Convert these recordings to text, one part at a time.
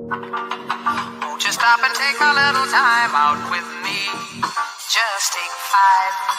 Won't you stop and take a little time out with me? Just take 5.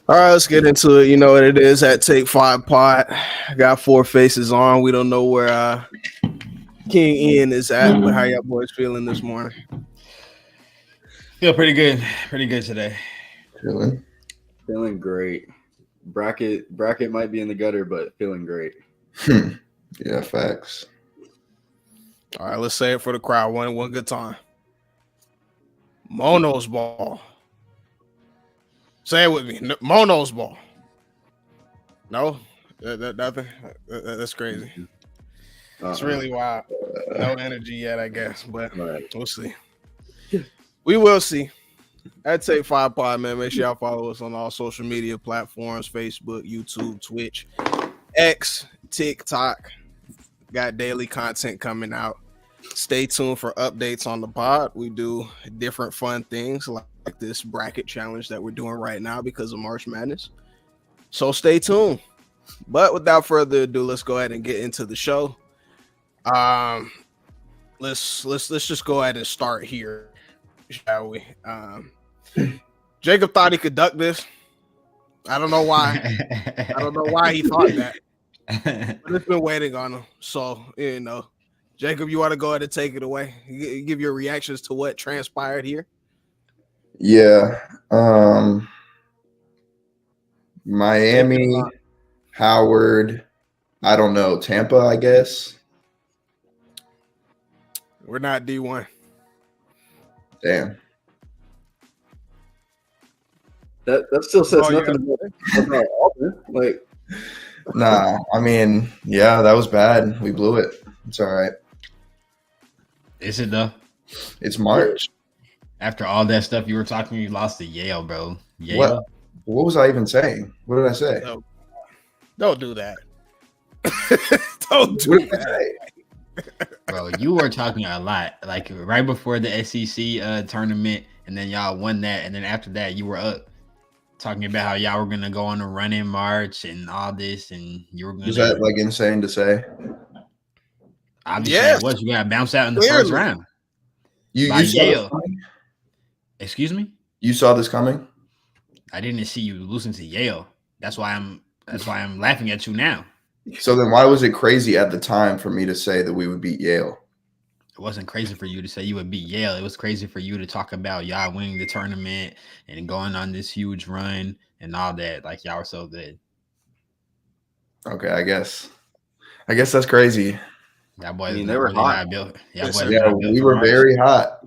All right, let's get into it. You know what it is at Take 5 Pod. I got 4 faces on. We don't know where King Ian is at, but how y'all boys feeling this morning? Feel pretty good. Pretty good today. Feeling great. Bracket might be in the gutter, but feeling great. Yeah, facts. All right, let's say it for the crowd. One good time. Mono's ball. Say it with me. Mono's ball. No? Nothing? That's crazy. It's really wild. No energy yet, I guess, but we'll see. We will see. At Take 5 Pod, man. Make sure y'all follow us on all social media platforms, Facebook, YouTube, Twitch, X, TikTok. Got daily content coming out. Stay tuned for updates on the pod. We do different fun things like this bracket challenge that we're doing right now because of March Madness. So stay tuned. But without further ado, let's go ahead and get into the show. Let's just go ahead and start here, shall we? Jacob thought he could duck this. I don't know why. I don't know why he thought that. But it's been waiting on him. So, you know, Jacob, you want to go ahead and take it away? Give your reactions to what transpired here. Yeah. Miami, Howard, I don't know, Tampa, I guess. We're not D1. Damn. That still says nothing about Auburn. Like, nah, I mean, yeah, that was bad. We blew it. It's all right. Is it though? It's March. After all that stuff you were talking, you lost to Yale, bro. Yale. What was I even saying? What did I say? Don't do that. Don't do that. Bro, you were talking a lot. Like right before the SEC tournament, and then y'all won that, and then after that, you were up talking about how y'all were gonna go on a run in March and all this, and you were gonna. Was that like insane to say? Obviously, it was. You got bounced out in the first round. You by saw Yale. Excuse me? You saw this coming? I didn't see you losing to Yale. That's why I'm laughing at you now. So then why was it crazy at the time for me to say that we would beat Yale? It wasn't crazy for you to say you would beat Yale. It was crazy for you to talk about y'all winning the tournament and going on this huge run and all that. Like y'all were so good. Okay, I guess that's crazy. That boy, they were hot. We were very hot.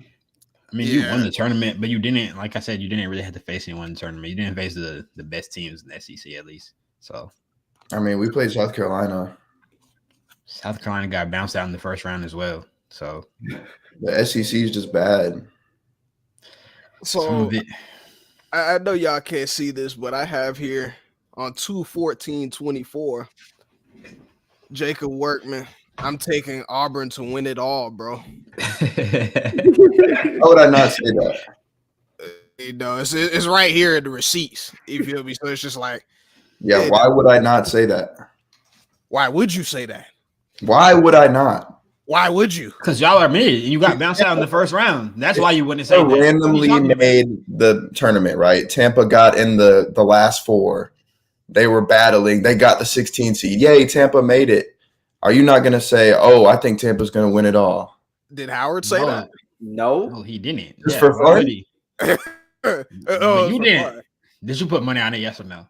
I mean, you won the tournament, but you didn't. Like I said, you didn't really have to face anyone in the tournament. You didn't face the best teams in the SEC, at least. So, I mean, we played South Carolina. South Carolina got bounced out in the first round as well. So, the SEC is just bad. So, I know y'all can't see this, but I have here on 2/14/24, Jacob Workman. I'm taking Auburn to win it all, bro. How would I not say that? You know, it's right here in the receipts. You feel me? So it's just like, yeah. Why would I not say that? Why would you say that? Why would I not? Why would you? Because y'all are mid and you got bounced out in the first round. That's why you wouldn't say that. Randomly made the tournament, right? Tampa got in the last 4. They were battling. They got the 16 seed. Yay, Tampa made it. Are you not going to say, oh, I think Tampa's going to win it all? Did Howard say that? No, he didn't. Just for fun? You didn't. Fun. Did you put money on it, yes or no?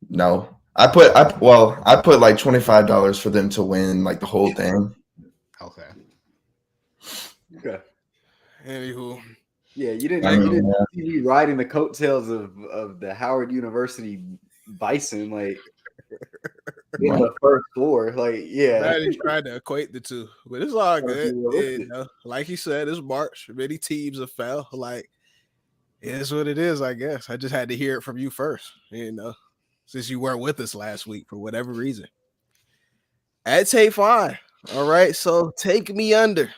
No. I put like $25 for them to win like the whole thing. Okay. Anywho. Yeah, you didn't see me riding the coattails of the Howard University Bison. Like, in the first four. Like, yeah. That is trying to equate the two, but it's all good. Like you said, it's March. Many teams have fell. Like, it is what it is, I guess. I just had to hear it from you first, since you weren't with us last week for whatever reason. At Take 5. All right, so Take Me Under.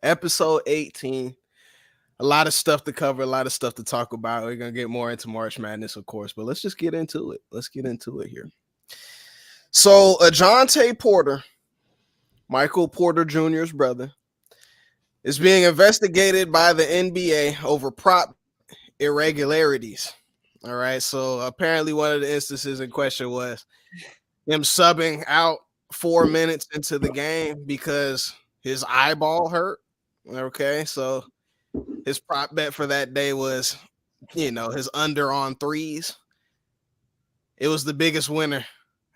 Episode 18. A lot of stuff to cover, a lot of stuff to talk about. We're going to get more into March Madness, of course, but let's just get into it. Let's get into it here. So, Jontay Porter, Michael Porter Jr.'s brother, is being investigated by the NBA over prop irregularities. All right, so apparently one of the instances in question was him subbing out 4 minutes into the game because his eyeball hurt. Okay, so his prop bet for that day was, his under on threes. It was the biggest winner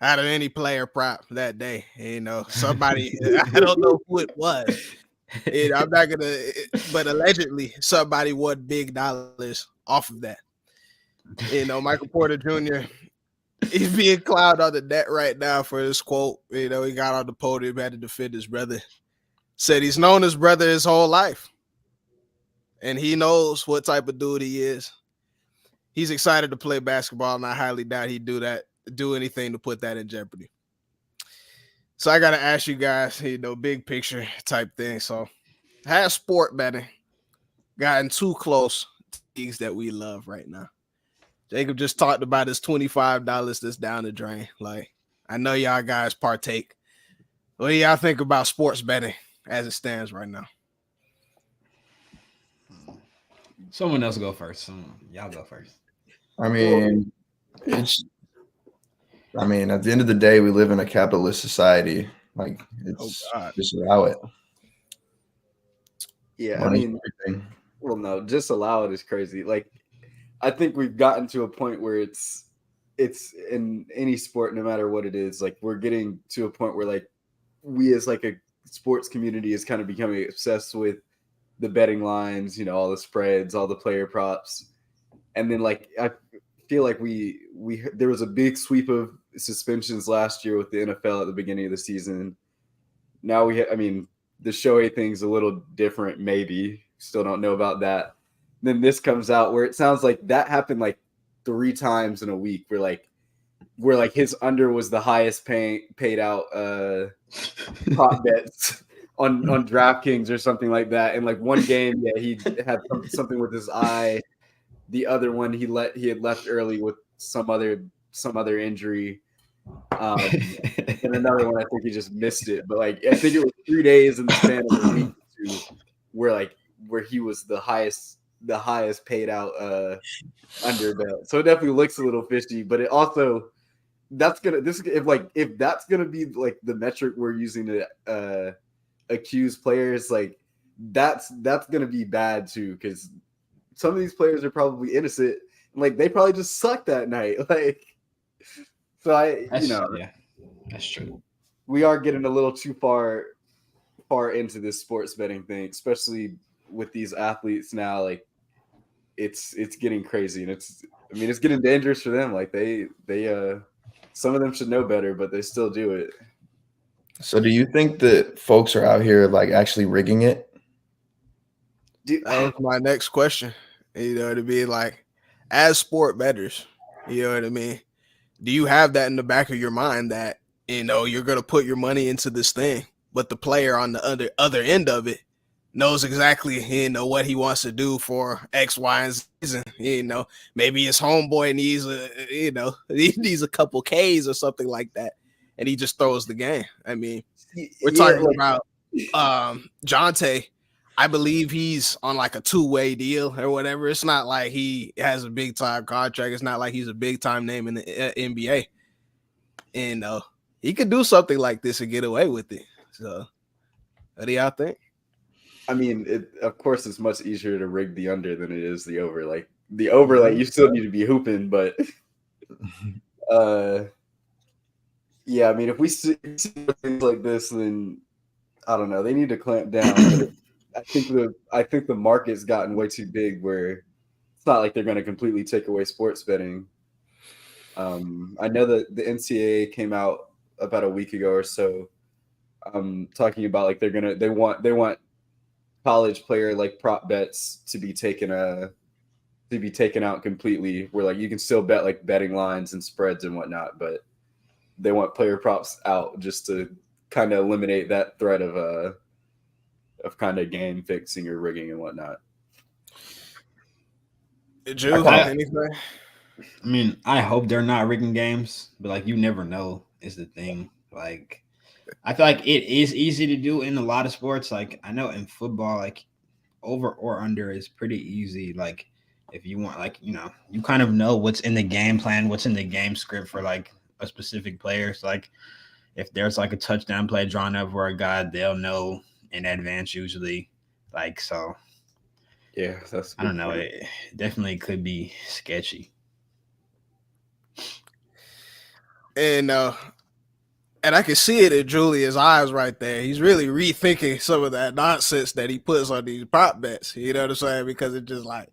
out of any player prop that day. Somebody, I don't know who it was. I'm not gonna, but allegedly somebody won big dollars off of that. Michael Porter Jr. He's being clowned on the net right now for this quote. He got on the podium, had to defend his brother. Said he's known his brother his whole life, and he knows what type of dude he is. He's excited to play basketball, and I highly doubt he'd do anything to put that in jeopardy. So I got to ask you guys, big picture type thing. So has sport betting gotten too close to leagues that we love right now? Jacob just talked about his $25 that's down the drain. Like, I know y'all guys partake. What do y'all think about sports betting as it stands right now? Someone else go first. Y'all go first. I mean, at the end of the day, we live in a capitalist society. Like, just allow it. Yeah, no, just allow it is crazy. Like, I think we've gotten to a point where it's in any sport, no matter what it is, like we're getting to a point where like we as like a sports community is kind of becoming obsessed with the betting lines, all the spreads, all the player props. And then like I feel like there was a big sweep of suspensions last year with the NFL at the beginning of the season. Now the Shohei thing's a little different, maybe. Still don't know about that. Then this comes out where it sounds like that happened like 3 times in a week where his under was the highest paid out prop bets on DraftKings or something like that. And like one game, he had something with his eye. The other one he had left early with some other injury. And another one I think he just missed it. But like I think it was 3 days in the span of a week too, where he was the highest paid out under bet. So it definitely looks a little fishy, but it also if that's gonna be like the metric we're using to accuse players, like that's gonna be bad too, because some of these players are probably innocent, like they probably just sucked that night. Like, so that's true. We are getting a little too far into this sports betting thing, especially with these athletes now. Like it's getting crazy, and it's getting dangerous for them. Like they some of them should know better, but they still do it. So do you think that folks are out here like actually rigging it? That was my next question. You know what I mean? Like, as sport bettors, you know what I mean? Do you have that in the back of your mind that, you're going to put your money into this thing, but the player on the other end of it knows exactly, what he wants to do for X, Y, and Z. Maybe his homeboy needs a couple Ks or something like that, and he just throws the game. I mean, we're talking about Jontay. I believe he's on like a 2-way deal or whatever. It's not like he has a big time contract. It's not like he's a big time name in the NBA. And he could do something like this and get away with it. So, what do y'all think? I mean, of course, it's much easier to rig the under than it is the over. Like the over, like you still need to be hooping, but yeah. I mean, if we see things like this, then I don't know. They need to clamp down. I think the market's gotten way too big where it's not like they're going to completely take away sports betting. I know that the NCAA came out about a week ago or so, talking about like they want college player like prop bets to be taken out completely, where like you can still bet like betting lines and spreads and whatnot, but they want player props out just to kind of eliminate that threat of kind of game fixing or rigging and whatnot. Drew, anything? I mean, I hope they're not rigging games, but like you never know is the thing. Like I feel like it is easy to do in a lot of sports. Like I know in football, like over or under is pretty easy. Like if you want, like, you kind of know what's in the game plan, what's in the game script for like a specific player. So like if there's like a touchdown play drawn up for a guy, they'll know in advance usually. Like, so yeah, I don't know. It definitely could be sketchy. And I can see it in Julia's eyes right there. He's really rethinking some of that nonsense that he puts on these prop bets. You know what I'm saying? Because it's just like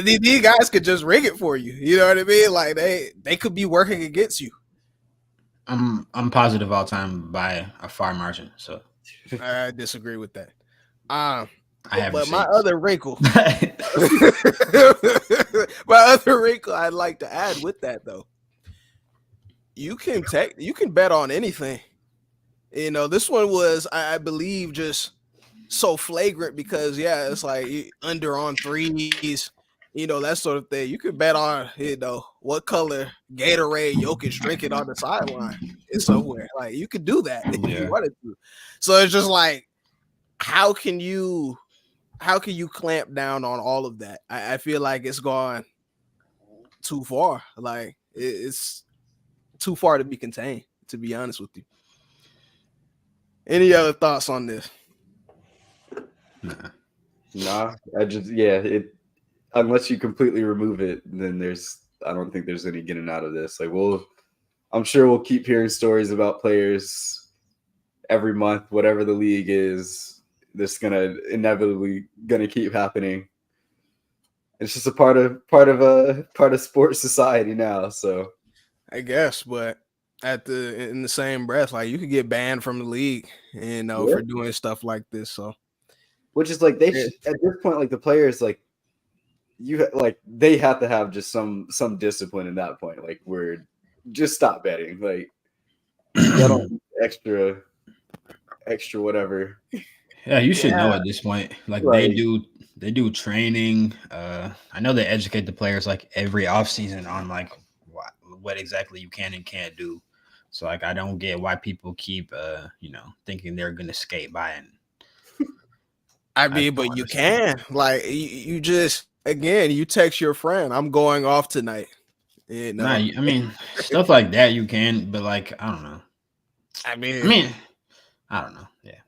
these guys could just rig it for you. You know what I mean? Like they could be working against you. I'm positive all time by a far margin. So I disagree with that. I have, but receipts. my other wrinkle, I'd like to add with that though. You can bet on anything. You know, this one was, I believe, just so flagrant because it's like under on threes, that sort of thing. You could bet on, what color Gatorade Jokic drinking on the sideline is somewhere. Like you could do that if you wanted to. So it's just like, how can you clamp down on all of that? I feel like it's gone too far. Like it's too far to be contained, to be honest with you. Any other thoughts on this? Nah, unless you completely remove it, then I don't think there's any getting out of this. Like I'm sure we'll keep hearing stories about players every month, whatever the league is. This inevitably gonna keep happening. It's just a part of sports society now. So I guess, but in the same breath, like you could get banned from the league, for doing stuff like this. So, which is like at this point, like the players, like they have to have just some discipline in that point. Like we're just stop betting. Like I don't extra whatever. Yeah, you should know at this point. Like they do training. I know they educate the players like every offseason on like what exactly you can and can't do. So like I don't get why people keep thinking they're gonna skate by it. I mean, but you can. Like you just you text your friend, I'm going off tonight. Nah, I mean stuff like that you can, but like I don't know. I mean I don't know. Yeah.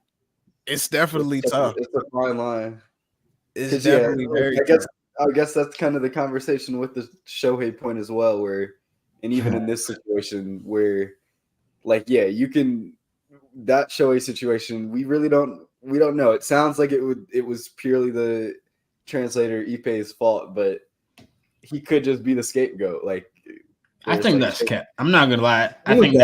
It's definitely tough. It's a fine line. It's definitely very tough. I guess that's kind of the conversation with the Shohei point as well, where and even in this situation where like you can that Shohei situation, we don't know. It sounds like it was purely the translator Ipe's fault, but he could just be the scapegoat. Like I think that's cap. I'm not gonna lie. I think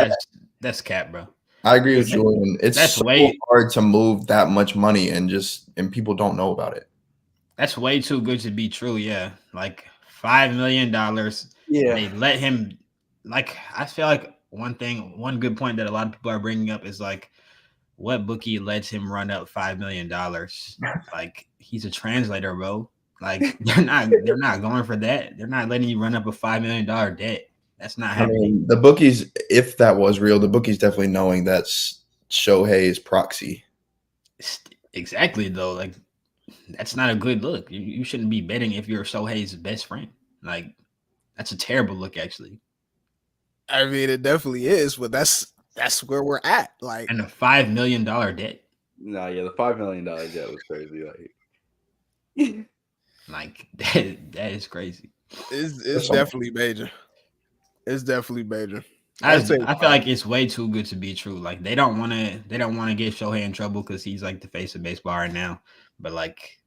that's cap, bro. I agree with Jordan. It's so hard to move that much money and people don't know about it. That's way too good to be true. Yeah, like $5 million. Yeah, they let him. Like I feel like one good point that a lot of people are bringing up is like, what bookie lets him run up $5 million? Like he's a translator, bro. Like they're not going for that. They're not letting you run up a $5 million debt. That's not happening. I mean, the bookies, if that was real, the bookies definitely knowing that's Shohei's proxy. Exactly, though. Like, that's not a good look. You shouldn't be betting if you're Shohei's best friend. Like, that's a terrible look, actually. I mean, it definitely is, but that's where we're at. Like, and a $5 million debt. No, the $5 million debt was crazy. Like that is crazy. It's definitely major. It's definitely major. I feel like it's way too good to be true. Like they don't want to get Shohei in trouble because he's like the face of baseball right now. But like,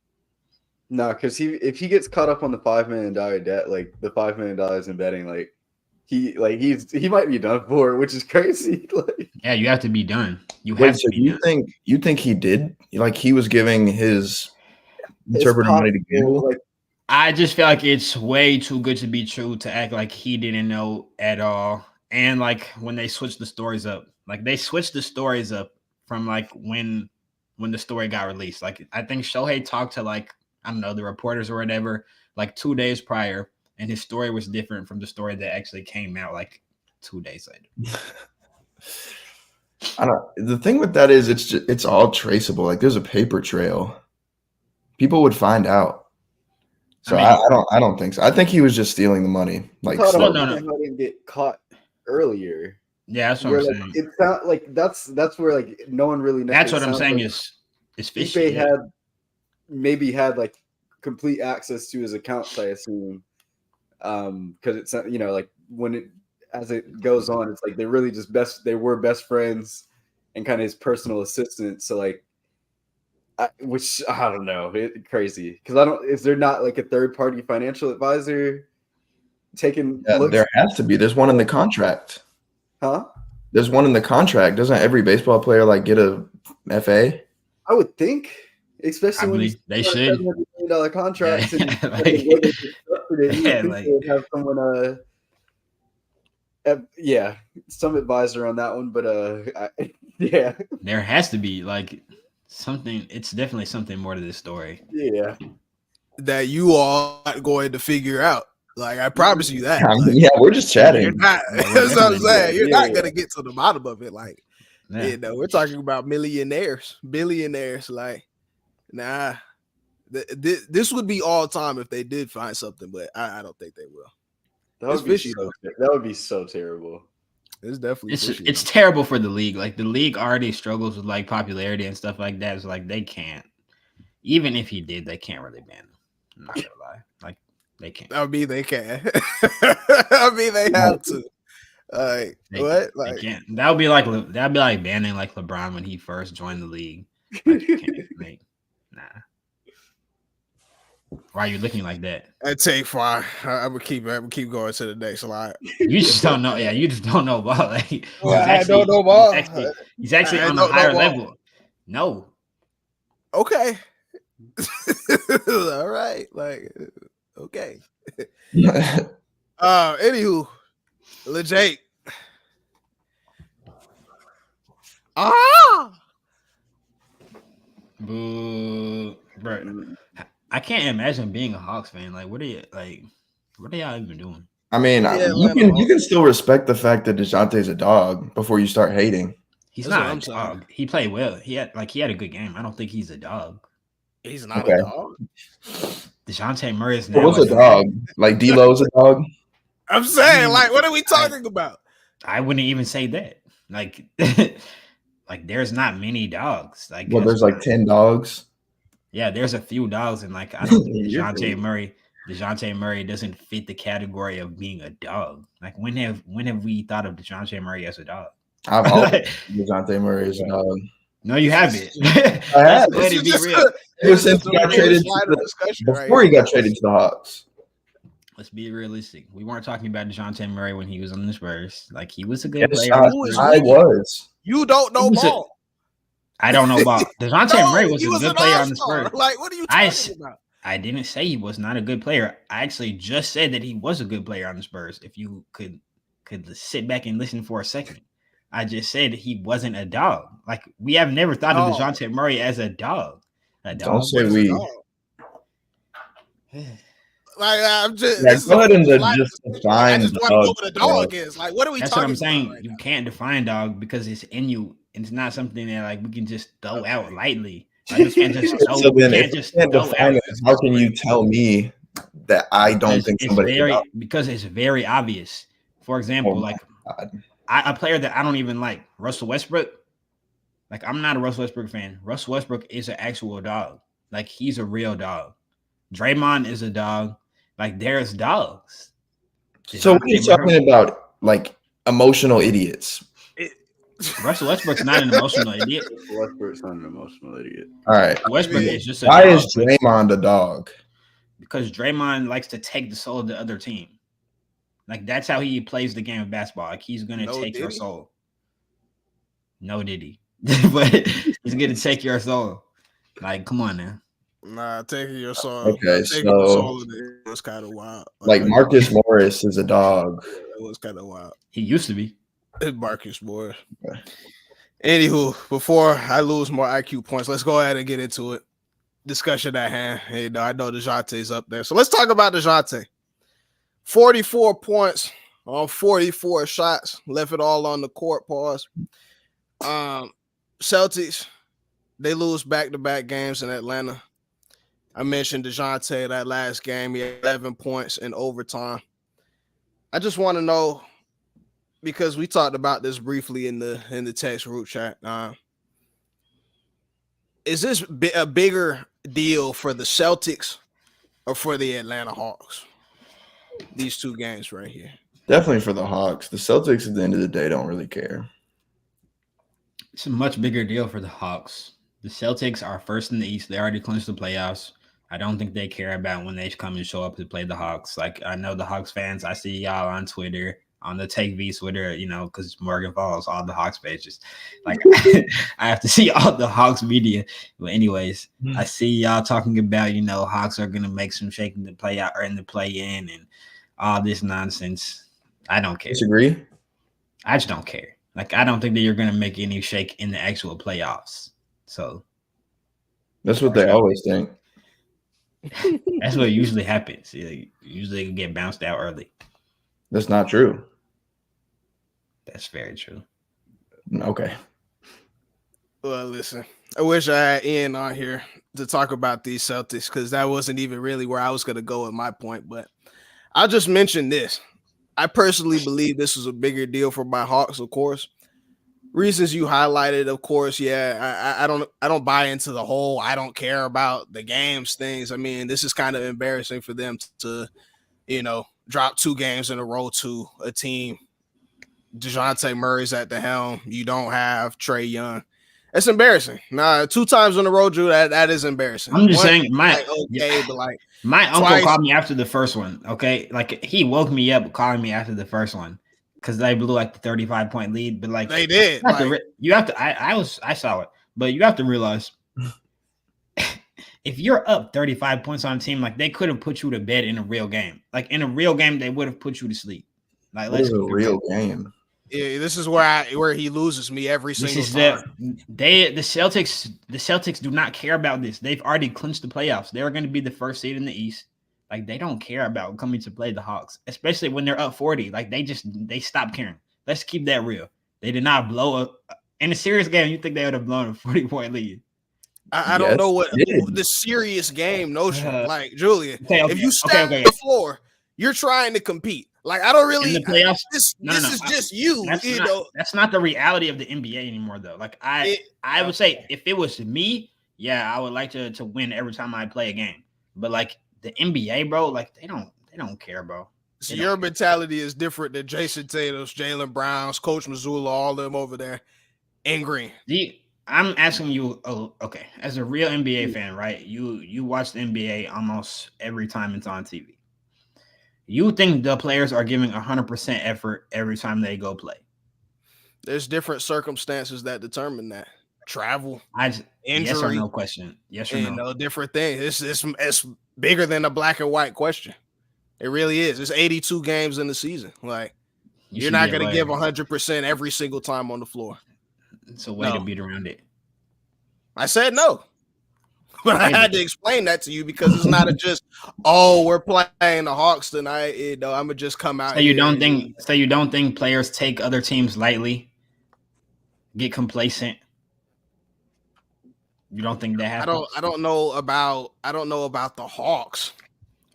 No, because if he gets caught up on the $5 million debt, like the $5 million in betting, like he might be done for, which is crazy. Like, Yeah, you have to be done. You Wait, have so to be done. you think he did? Like he was giving his it's interpreter money to possible. gamble? Like, I just feel like it's way too good to be true to act like he didn't know at all. And like when they switched the stories up, like they switched the stories up from like when the story got released. Like I think Shohei talked to like, I don't know, the reporters or whatever, like 2 days prior, and his story was different from the story that actually came out like 2 days later. I don't. The thing with that is it's all traceable. Like there's a paper trail. People would find out. So I don't think so. I think he was just stealing the money. Like I no. didn't get caught earlier. Yeah, that's what I'm saying. It's not like that's where like no one really knows. That's what I'm saying is fishy. Ipe had like complete access to his accounts, I assume. Because it's like when as it goes on, it's like they're really just they were best friends and kind of his personal assistant. So like, which I don't know, crazy because is there not like a third party financial advisor taking? There has to be. There's one in the contract. Huh? There's one in the contract. Doesn't every baseball player like get a FA? I would think, especially when they should. $700 million contracts and have someone some advisor on that one, but yeah, there has to be like something. It's definitely something more to this story. Yeah, that you all are going to figure out. Like I promise you that. Like, yeah, we're just chatting. You're not. That's what I'm saying. You're not gonna get to the bottom of it. Like, we're talking about millionaires, billionaires. Like, nah. This would be all time if they did find something, but I don't think they will. That would be so terrible. It's definitely it's terrible for the league. Like the league already struggles with like popularity and stuff like that. It's like they can't. Even if he did, they can't really ban him. I'm not gonna lie. Like they can't. I mean, they can. I mean, they have to. What? Like they can't. That'd be like banning like LeBron when he first joined the league. Like, nah. Why are you looking like that? I take fire. I'm gonna keep going to the next slide. You just don't know. Yeah, you just don't know ball. Like, I don't know ball. He's actually on a higher level. No. Okay. All right. Like, okay. Anywho, legit. Boo, bro. I can't imagine being a Hawks fan. Like, what are y'all even doing? I mean, you can still respect the fact that DeJounte's a dog before you start hating. He's not a dog. He played well. He had a good game. I don't think he's a dog. He's not a dog. Jontay Murray is now. What's a dog? Like D'Lo's a dog? I'm saying, like, what are we talking about? I wouldn't even say that. Like, like there's not many dogs. Like, well, there's like 10 dogs. Yeah, there's a few dogs, and like I don't think DeJontay Murray doesn't fit the category of being a dog. Like when have we thought of DeJontay Murray as a dog? I've always DeJontay Murray as a dog. No, you haven't. I have. Be real. Since he got traded before he got traded to the Hawks. Let's be realistic. We weren't talking about DeJontay Murray when he was on the Spurs. Like he was a good player. I was. You don't know ball. I don't know about DeJontay Murray was a good player on the Spurs. Like, what are you talking about? I didn't say he was not a good player. I actually just said that he was a good player on the Spurs. If you could sit back and listen for a second. I just said he wasn't a dog. Like we have never thought of DeJontay Murray as a dog. Don't say we. Like I'm just go ahead and just define. I just want to know what a dog is. Like, what are we That's talking what I'm saying. Right you now? Can't define dog because it's in you. And it's not something that like we can just throw out lightly. Like, you can't just throw, so then can't just throw out. How can you tell me that I don't think somebody because it's very obvious. For example, a player that I don't even like, Russell Westbrook. Like I'm not a Russell Westbrook fan. Russell Westbrook is an actual dog. Like he's a real dog. Draymond is a dog. Like there's dogs. So what are you talking about? Like emotional idiots. Russell Westbrook's not an emotional idiot. Westbrook's not an emotional idiot. All right. Westbrook is just a Why dog, is Draymond a dog? because Draymond likes to take the soul of the other team. Like that's how he plays the game of basketball. Like he's gonna take your soul. No diddy. But he's gonna take your soul. Like, come on now. Nah, taking your soul. Okay, taking the soul so of it was kind of wild. like Marcus Morris is a dog. It was kind of wild. He used to be. Marcus Morris. Anywho, before I lose more IQ points, let's go ahead and get into it. Discussion at hand. Hey, I know DeJounte's up there. So let's talk about DeJounte. 44 points on 44 shots. Left it all on the court. Pause. Celtics, they lose back-to-back games in Atlanta. I mentioned DeJounte that last game. He had 11 points in overtime. I just want to know, because we talked about this briefly in the text group chat. Is this a bigger deal for the Celtics or for the Atlanta Hawks? These two games right here. Definitely for the Hawks. The Celtics at the end of the day don't really care. It's a much bigger deal for the Hawks. The Celtics are first in the East. They already clinched the playoffs. I don't think they care about when they come and show up to play the Hawks. Like, I know the Hawks fans. I see y'all on Twitter, on the Take V Twitter, you know, because Morgan follows all the Hawks pages. Like, I have to see all the Hawks media. But anyways, I see y'all talking about, you know, Hawks are going to make some shaking to play out or in the play-in and all this nonsense. I don't care. Disagree? I just don't care. Like, I don't think that you're going to make any shake in the actual playoffs. So that's what they always think. That's what usually happens. You usually get bounced out early. That's not true. That's very true. Okay. Well, listen, I wish I had Ian on here to talk about these Celtics, because that wasn't even really where I was going to go with my point. But I'll just mention this. I personally believe this is a bigger deal for my Hawks, of course. Reasons you highlighted, of course, yeah. I don't buy into the whole I don't care about the games things. I mean, this is kind of embarrassing for them to, you know, drop 2 games in a row to a team. DeJounte Murray's at the helm. You don't have Trae Young. It's embarrassing. Nah, 2 times in a row, Drew. That is embarrassing. I'm just saying, my uncle called me after the first one. Okay, like he woke me up calling me after the first one because they blew like the 35-point lead. But like they did. You have to. I saw it, but you have to realize if you're up 35 points on a team, like they could have put you to bed in a real game. Like in a real game, they would have put you to sleep. Like let's a real game. Yeah, this is where he loses me every single time. The Celtics do not care about this. They've already clinched the playoffs. They're going to be the first seed in the East. Like they don't care about coming to play the Hawks, especially when they're up 40. Like they stop caring. Let's keep that real. They did not blow up in a serious game. You think they would have blown a 40-point lead? I don't know what the serious game notion. Like Julian, if you step on the floor, you're trying to compete. Like I don't really. In the playoffs, this is just you. That's not the reality of the NBA anymore, though. Like I would say, if it was me, yeah, I would like to win every time I play a game. But like the NBA, bro, like they don't care, bro. So your mentality is different than Jason Tatum's, Jaylen Brown's, Coach Mazzulla, all them over there in green. I'm asking you, okay, as a real NBA fan, right? You watch the NBA almost every time it's on TV. You think the players are giving 100% effort every time they go play? There's different circumstances that determine that. Travel, injury, yes or no question. Yes or no? Different things. It's bigger than a black and white question. It really is. It's 82 games in the season. Like you're not going to give 100% every single time on the floor. It's a way to beat around it. I said no. But I had to explain that to you because it's not just, we're playing the Hawks tonight. I'm gonna just come out. So you don't think players take other teams lightly, get complacent? You don't think that happens? I don't know about the Hawks.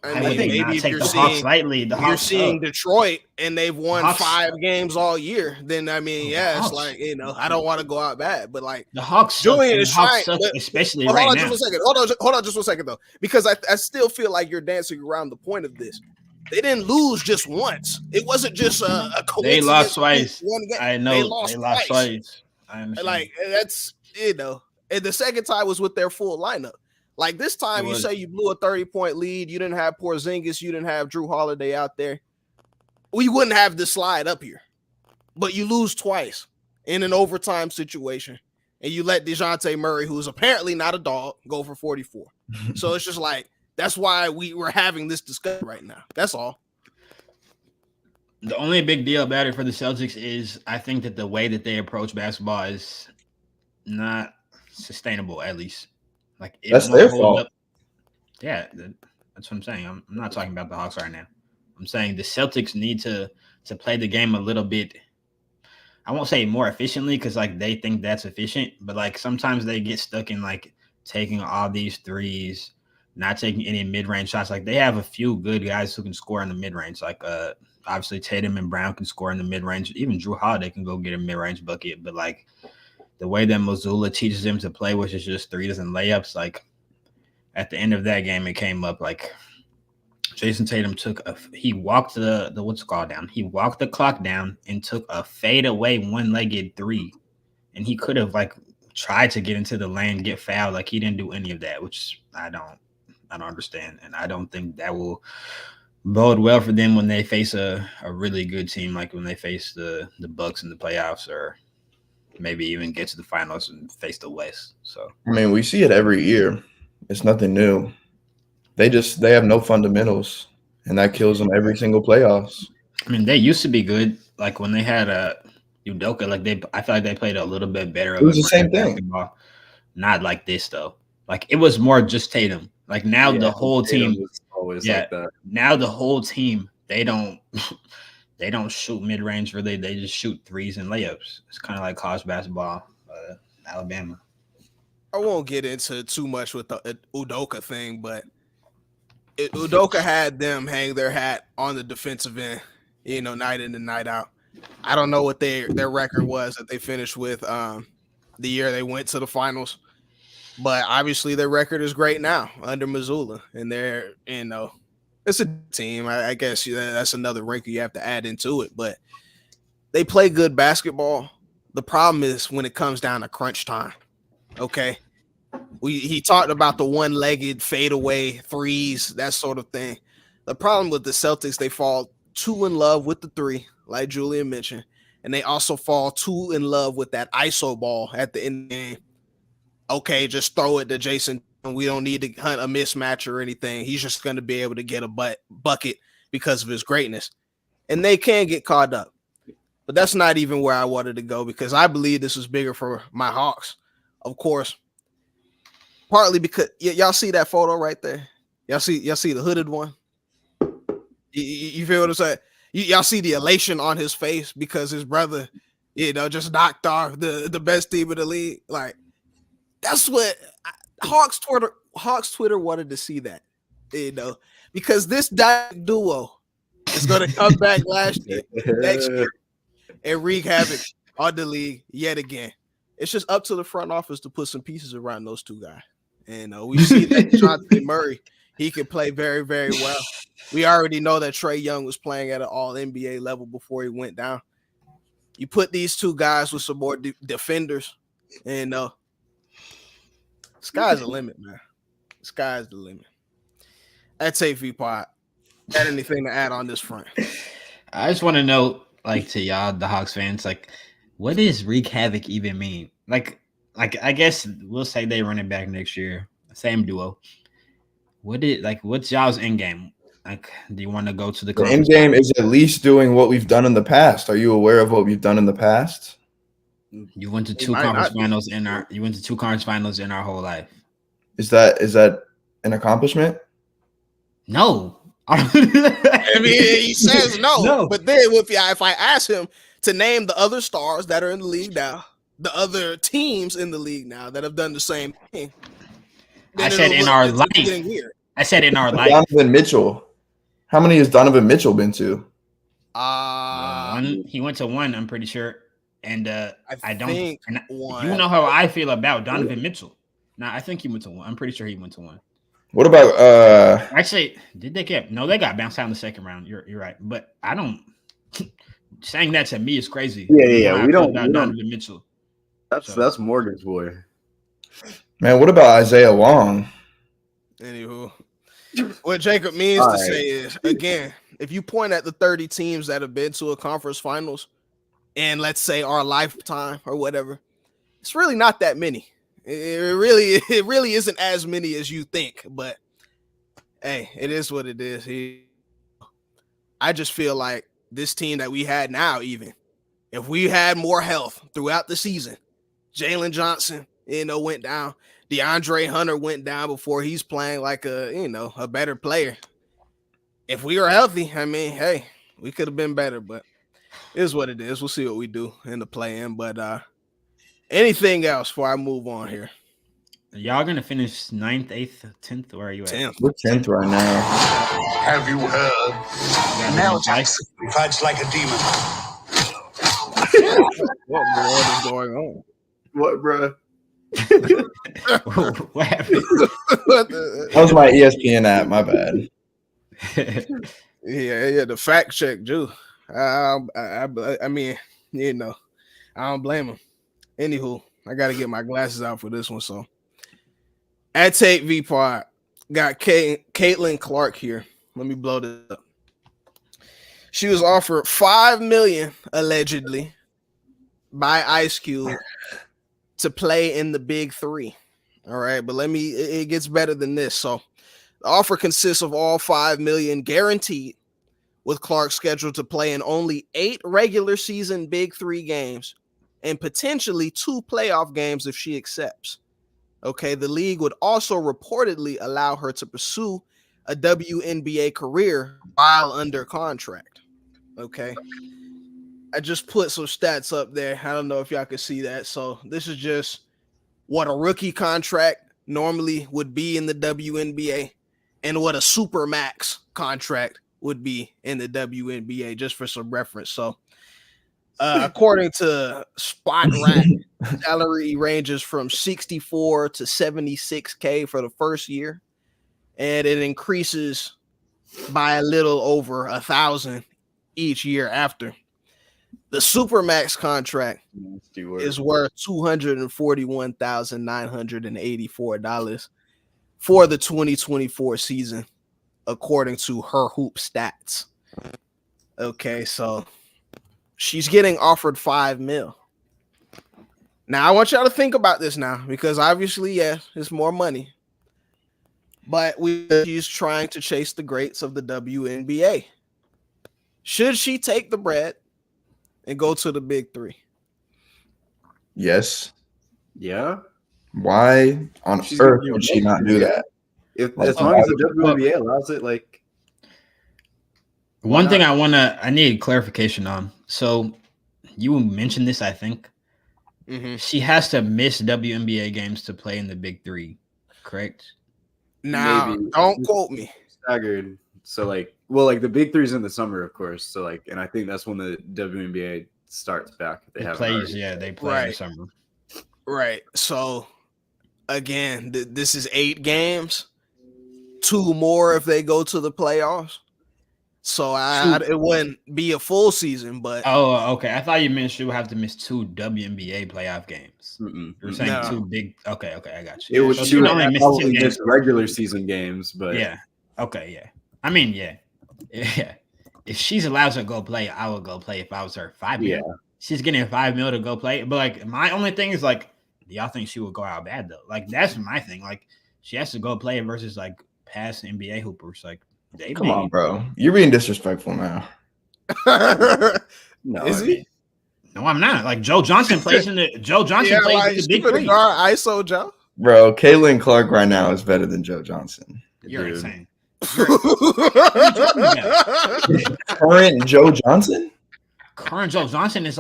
I mean, maybe if you're seeing Detroit and they've won 5 games all year, then I mean, it's like I don't want to go out bad, but like the Hawks, Julian is trying, especially right now. Hold on just 1 second, though, because I still feel like you're dancing around the point of this. They didn't lose just once. It wasn't just a coincidence. They lost twice. One game. I know they lost twice. I understand. Like that's and the second time was with their full lineup. Like this time, you say you blew a 30-point lead. You didn't have Porzingis. You didn't have Drew Holiday out there. We wouldn't have this slide up here. But you lose twice in an overtime situation, and you let DeJounte Murray, who's apparently not a dog, go for 44. So it's just like that's why we're having this discussion right now. That's all. The only big deal about it for the Celtics is I think that the way that they approach basketball is not sustainable, at least. Like that's their fault. Yeah, that's what I'm saying. I'm not talking about the Hawks right now. I'm saying the Celtics need to play the game a little bit. I won't say more efficiently because like they think that's efficient, but like sometimes they get stuck in like taking all these threes, not taking any mid-range shots. Like they have a few good guys who can score in the mid-range. Like obviously Tatum and Brown can score in the mid-range. Even Drew Holiday can go get a mid-range bucket. But like the way that Mazzulla teaches them to play, which is just threes and layups, like at the end of that game, it came up like Jason Tatum he walked the what's it called down. He walked the clock down and took a fadeaway one-legged three. And he could have like tried to get into the lane, get fouled. Like he didn't do any of that, which I don't understand. And I don't think that will bode well for them when they face a really good team, like when they face the Bucks in the playoffs, or maybe even get to the finals and face the West. So I mean, we see it every year. It's nothing new. They have no fundamentals, and that kills them every single playoffs. I mean, they used to be good. Like when they had Udoka, like I feel like they played a little bit better. It was the same thing. Basketball. Not like this though. Like it was more just Tatum. Like now the whole team always like that. Now the whole team they don't shoot mid range really. They just shoot threes and layups. It's kind of like college basketball, Alabama. I won't get into too much with the Udoka thing, but Udoka had them hang their hat on the defensive end, night in and night out. I don't know what their record was that they finished with the year they went to the finals, but obviously their record is great now under Mazzulla, and they're it's a team. I guess that's another wrinkle you have to add into it, but they play good basketball. The problem is when it comes down to crunch time. Okay. He talked about the one-legged fadeaway threes, that sort of thing. The problem with the Celtics, they fall too in love with the three, like Julian mentioned, and they also fall too in love with that ISO ball at the end of the game. Okay, just throw it to Jason. We don't need to hunt a mismatch or anything. He's just going to be able to get a bucket because of his greatness. And they can get caught up. But that's not even where I wanted to go, because I believe this was bigger for my Hawks. Of course, partly because y'all see that photo right there. Y'all see the hooded one. You feel what I'm saying? Y'all see the elation on his face because his brother, just knocked off the best team in the league. Like that's what Hawks Twitter wanted to see that, because this duo is going to come back next year and wreak havoc on the league yet again. It's just up to the front office to put some pieces around those two guys. And we see that Jontay Murray, he can play very, very well. We already know that Trae Young was playing at an all-NBA level before he went down. You put these two guys with some more defenders, and sky's the limit, man. Sky's the limit. That's AV Pod. Got anything to add on this front? I just want to know, like, to y'all, the Hawks fans, like, what does wreak havoc even mean? Like I guess we'll say they run it back next year, same duo. What's y'all's end game? Like, do you want to go to the end game? Is at least doing what we've done in the past. Are you aware of what we've done in the past? You went to two conference finals in our whole life. Is that an accomplishment? No. I mean, he says no. But then if I ask him to name the other stars that are in the league now, the other teams in the league now that have done the same thing, I said in our life. I said in our life. Donovan Mitchell. How many has Donovan Mitchell been to? He went to one, I'm pretty sure. And I don't think one. You know how I feel about Donovan Mitchell. Nah, I think he went to one. I'm pretty sure he went to one. What about Actually, did they get? No, they got bounced out in the second round. You're right, but I don't. Saying that to me is crazy. Yeah. I We feel don't. about Donovan Mitchell. That's Morgan's boy. man? What about Isaiah Long? Anywho, what Jacob means to say is, again, if you point at the 30 teams that have been to a conference finals in, let's say, our lifetime or whatever, it's really not that many. It really isn't as many as you think. But hey, it is what it is. I just feel like this team that we had now, even if we had more health throughout the season, Jalen Johnson, went down. DeAndre Hunter went down before he's playing like a better player. If we were healthy, I mean, hey, we could have been better, but it is what it is. We'll see what we do in the play-in. But anything else before I move on here? Y'all gonna finish 9th, 8th, 10th? Where are you at? 10th. We're 10th right now. Have you heard? Now Jackson fights like a demon. What in the world is going on? What, bro? What happened? That was my ESPN app. My bad. Yeah, the fact check, Jew. I mean, I don't blame him. Anywho, I got to get my glasses out for this one. So, at Tate V Pod, got Caitlin Clark here. Let me blow this up. She was offered $5 million allegedly by Ice Cube to play in the Big Three. All right, but it gets better than this. So, the offer consists of all $5 million guaranteed, with Clark scheduled to play in only 8 regular season Big Three games and potentially 2 playoff games if she accepts. Okay, the league would also reportedly allow her to pursue a WNBA career while under contract. Okay, I just put some stats up there. I don't know if y'all can see that. So this is just what a rookie contract normally would be in the WNBA and what a supermax contract would be in the WNBA, just for some reference. So according to Spot Rack, salary ranges from 64 to 76K for the first year, and it increases by a little over 1,000 each year after. The Supermax contract is worth $241,984 for the 2024 season, according to her hoop stats. Okay, so she's getting offered $5 million. Now, I want y'all to think about this now, because obviously, yes, it's more money. But she's trying to chase the greats of the WNBA. Should she take the bread and go to the Big Three? Yes. Yeah. Why on earth would she not do that? As long as the WNBA allows it, like. One thing I need clarification on. So you mentioned this, I think. Mm-hmm. She has to miss WNBA games to play in the Big Three, correct? Nah, maybe. Don't quote me. Staggered. So the Big Three's in the summer, of course. So and I think that's when the WNBA starts back. They play in the summer. Right. So again, this is 8 games, 2 more if they go to the playoffs. So it wouldn't be a full season, but okay. I thought you meant she would have to miss 2 WNBA playoff games. You're saying 2 big. Okay, I got you. It would she would only miss regular season games, but yeah. Okay, yeah. I mean, yeah. If she's allowed to go play, I would go play if I was her. $5 million. Yeah. She's getting $5 million to go play, but my only thing is do y'all think she would go out bad though? That's my thing. She has to go play versus past NBA hoopers. Come on, bro. You're being disrespectful now. No, is he? No, I'm not. Joe Johnson plays in the Big Three. ISO Joe. Bro, Caitlin Clark right now is better than Joe Johnson. You're insane. Current Joe Johnson? Current Joe Johnson is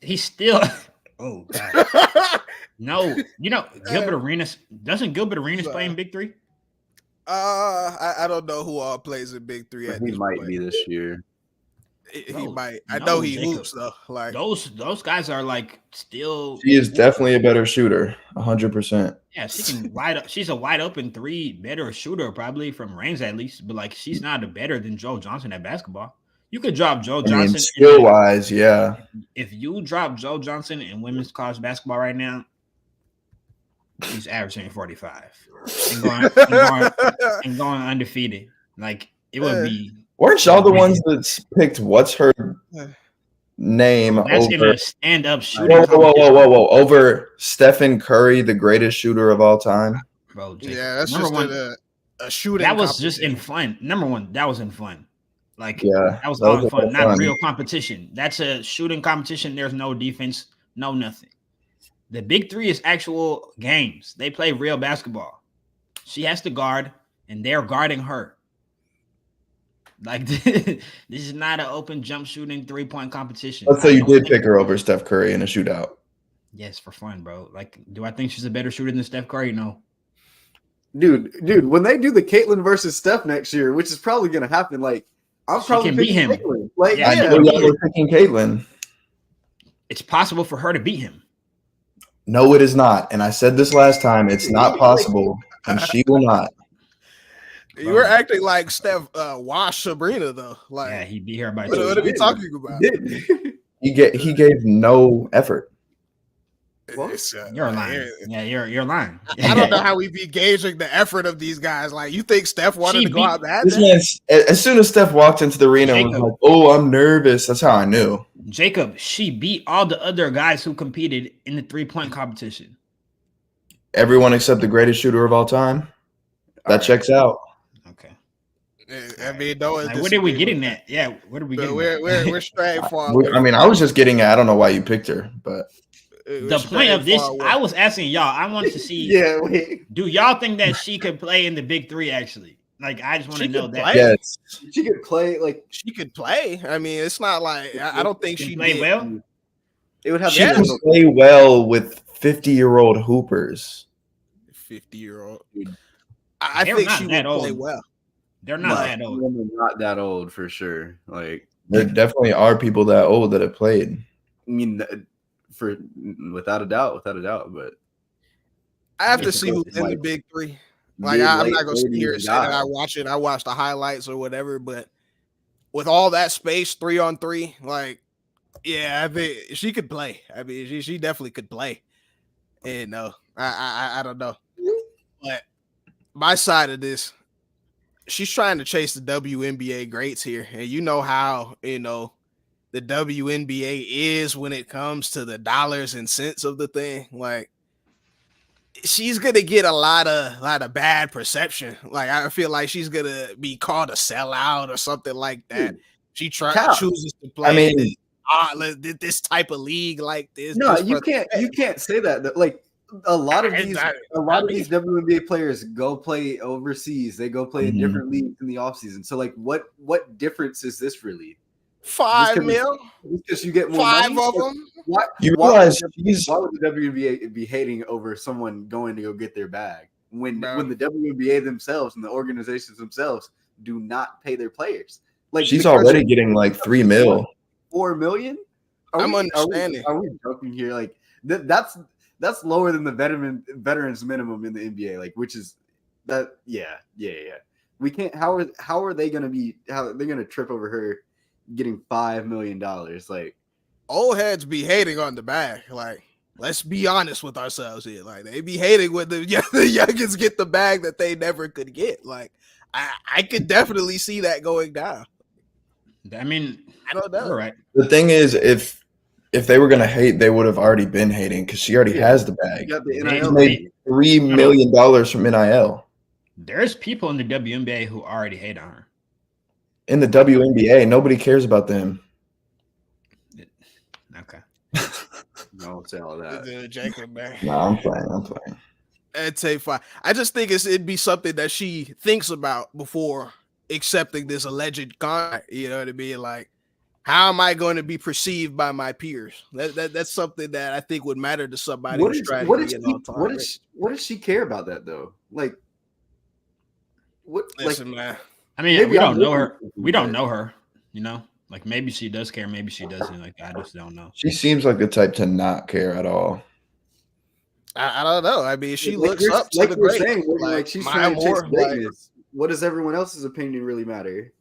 he's still. Oh God. No, Gilbert Arenas doesn't Gilbert Arenas play in Big Three? I don't know who all plays in Big Three. He might be this year. He might. I No, know he Jacob. hoops though. Like Those guys are like still. She is definitely a better shooter, 100%. Yeah, she can wide up. She's a wide open three, better shooter probably from range at least. But like she's not a better than Joe Johnson at basketball. You could drop Joe I mean, Johnson. skill wise, yeah. If you drop Joe Johnson in women's college basketball right now, he's averaging 45 and going undefeated. Like it would be. Weren't y'all the ones that picked what's her name That's in over a stand-up shooting. whoa over Stephen Curry, the greatest shooter of all time? Bro, Jacob, yeah, that's just a shooting. That was just in fun. Number one, that was in fun. Like Yeah, that was all in fun, not real competition. That's a shooting competition. There's no defense, no nothing. The big three is actual games. They play real basketball. She has to guard, and they're guarding her. Like this is not an open jump shooting 3-point competition. Let's say you did pick her over Steph Curry in a shootout. Yes, for fun, bro. Like, do I think she's a better shooter than Steph Curry? No. Dude, when they do the Caitlyn versus Steph next year, which is probably going to happen, like I'm probably can beat him. Caitlyn. Like, Yeah, I know y'all were picking Caitlyn. It's possible for her to beat him. No, it is not. And I said this last time. It's not possible, and she will not. You were acting like Steph washed Sabrina though. Like, Yeah, he beat her by what 2. are we talking about? He gave no effort. You're lying. Yeah, you're lying. I don't know how we be gauging the effort of these guys. Like, you think Steph wanted to go out that? This man, as soon as Steph walked into the arena, and was like, "Oh, I'm nervous." That's how I knew. Jacob, she beat all the other guys who competed in the 3-point competition. Everyone except the greatest shooter of all time. That checks out. Okay. I mean, no. Like, what are we getting at? Yeah, what are we getting? We're straight far. I mean, I was just getting at. I don't know why you picked her, but the point of this, I was asking y'all. I wanted to see. Yeah. Wait. Do y'all think that she could play in the big three? Actually, like, I just want to know that. Yes, She could play. Like, she could play. I mean, it's not like I don't think she play did. well. it would have. she can play well with 50-year-old hoopers. 50-year-old. I They're think not she that would play old. well. They're not that old. Not that old for sure. Like, There definitely are people that old that have played. I mean, without a doubt. But I have to see who's in the big three. Like, I'm not gonna sit here and say that I watch it. I watch the highlights or whatever, but with all that space, 3-on-3, like, yeah, I think she could play. I mean, she definitely could play. And no, I don't know. But my side of this, she's trying to chase the WNBA greats here. And you know how, the WNBA is when it comes to the dollars and cents of the thing. Like, she's gonna get a lot of bad perception. Like, I feel like she's gonna be called a sellout or something like that. She chooses to play. I mean, this type of league like this. No, you can't say that. Like, a lot of these WNBA players go play overseas. They go play in different leagues in the offseason. So, like, what difference is this really? 5 mil? Because you get more 5 money? of them? Why would the WNBA be hating over someone going to go get their bag when the WNBA themselves and the organizations themselves do not pay their players? Like, she's already getting like 3 mil. 4 million? I'm understanding. Are we joking here? Like, that's lower than the veterans minimum in the NBA. Like, which is that? Yeah. We can't. How are they going to be? How they're going to trip over her getting $5 million? Like, old heads be hating on the bag. Like, let's be honest with ourselves here. Like, they be hating when the youngins get the bag that they never could get. Like, I could definitely see that going down. I mean, I don't know. You're right. The thing is, if they were gonna hate, they would have already been hating because she already has the bag. She made $3 million from NIL. There's people in the WNBA who already hate on her. In the WNBA, nobody cares about them. Okay. don't say all that. Jacob, man. No, I'm playing. I'd say 5. I just think it'd be something that she thinks about before accepting this alleged contract. You know what I mean? Like, how am I going to be perceived by my peers? That's something that I think would matter to somebody who's trying to be an all-time. What does she care about that though? Like, what? Listen, man. I mean, we don't know her. We don't know her. Like maybe she does care, maybe she doesn't. Like I just don't know. She seems like the type to not care at all. I don't know. I mean, she Like looks up to the we're great. saying, like she's Maya trying to chase Moore. Like, greatness. What does everyone else's opinion really matter?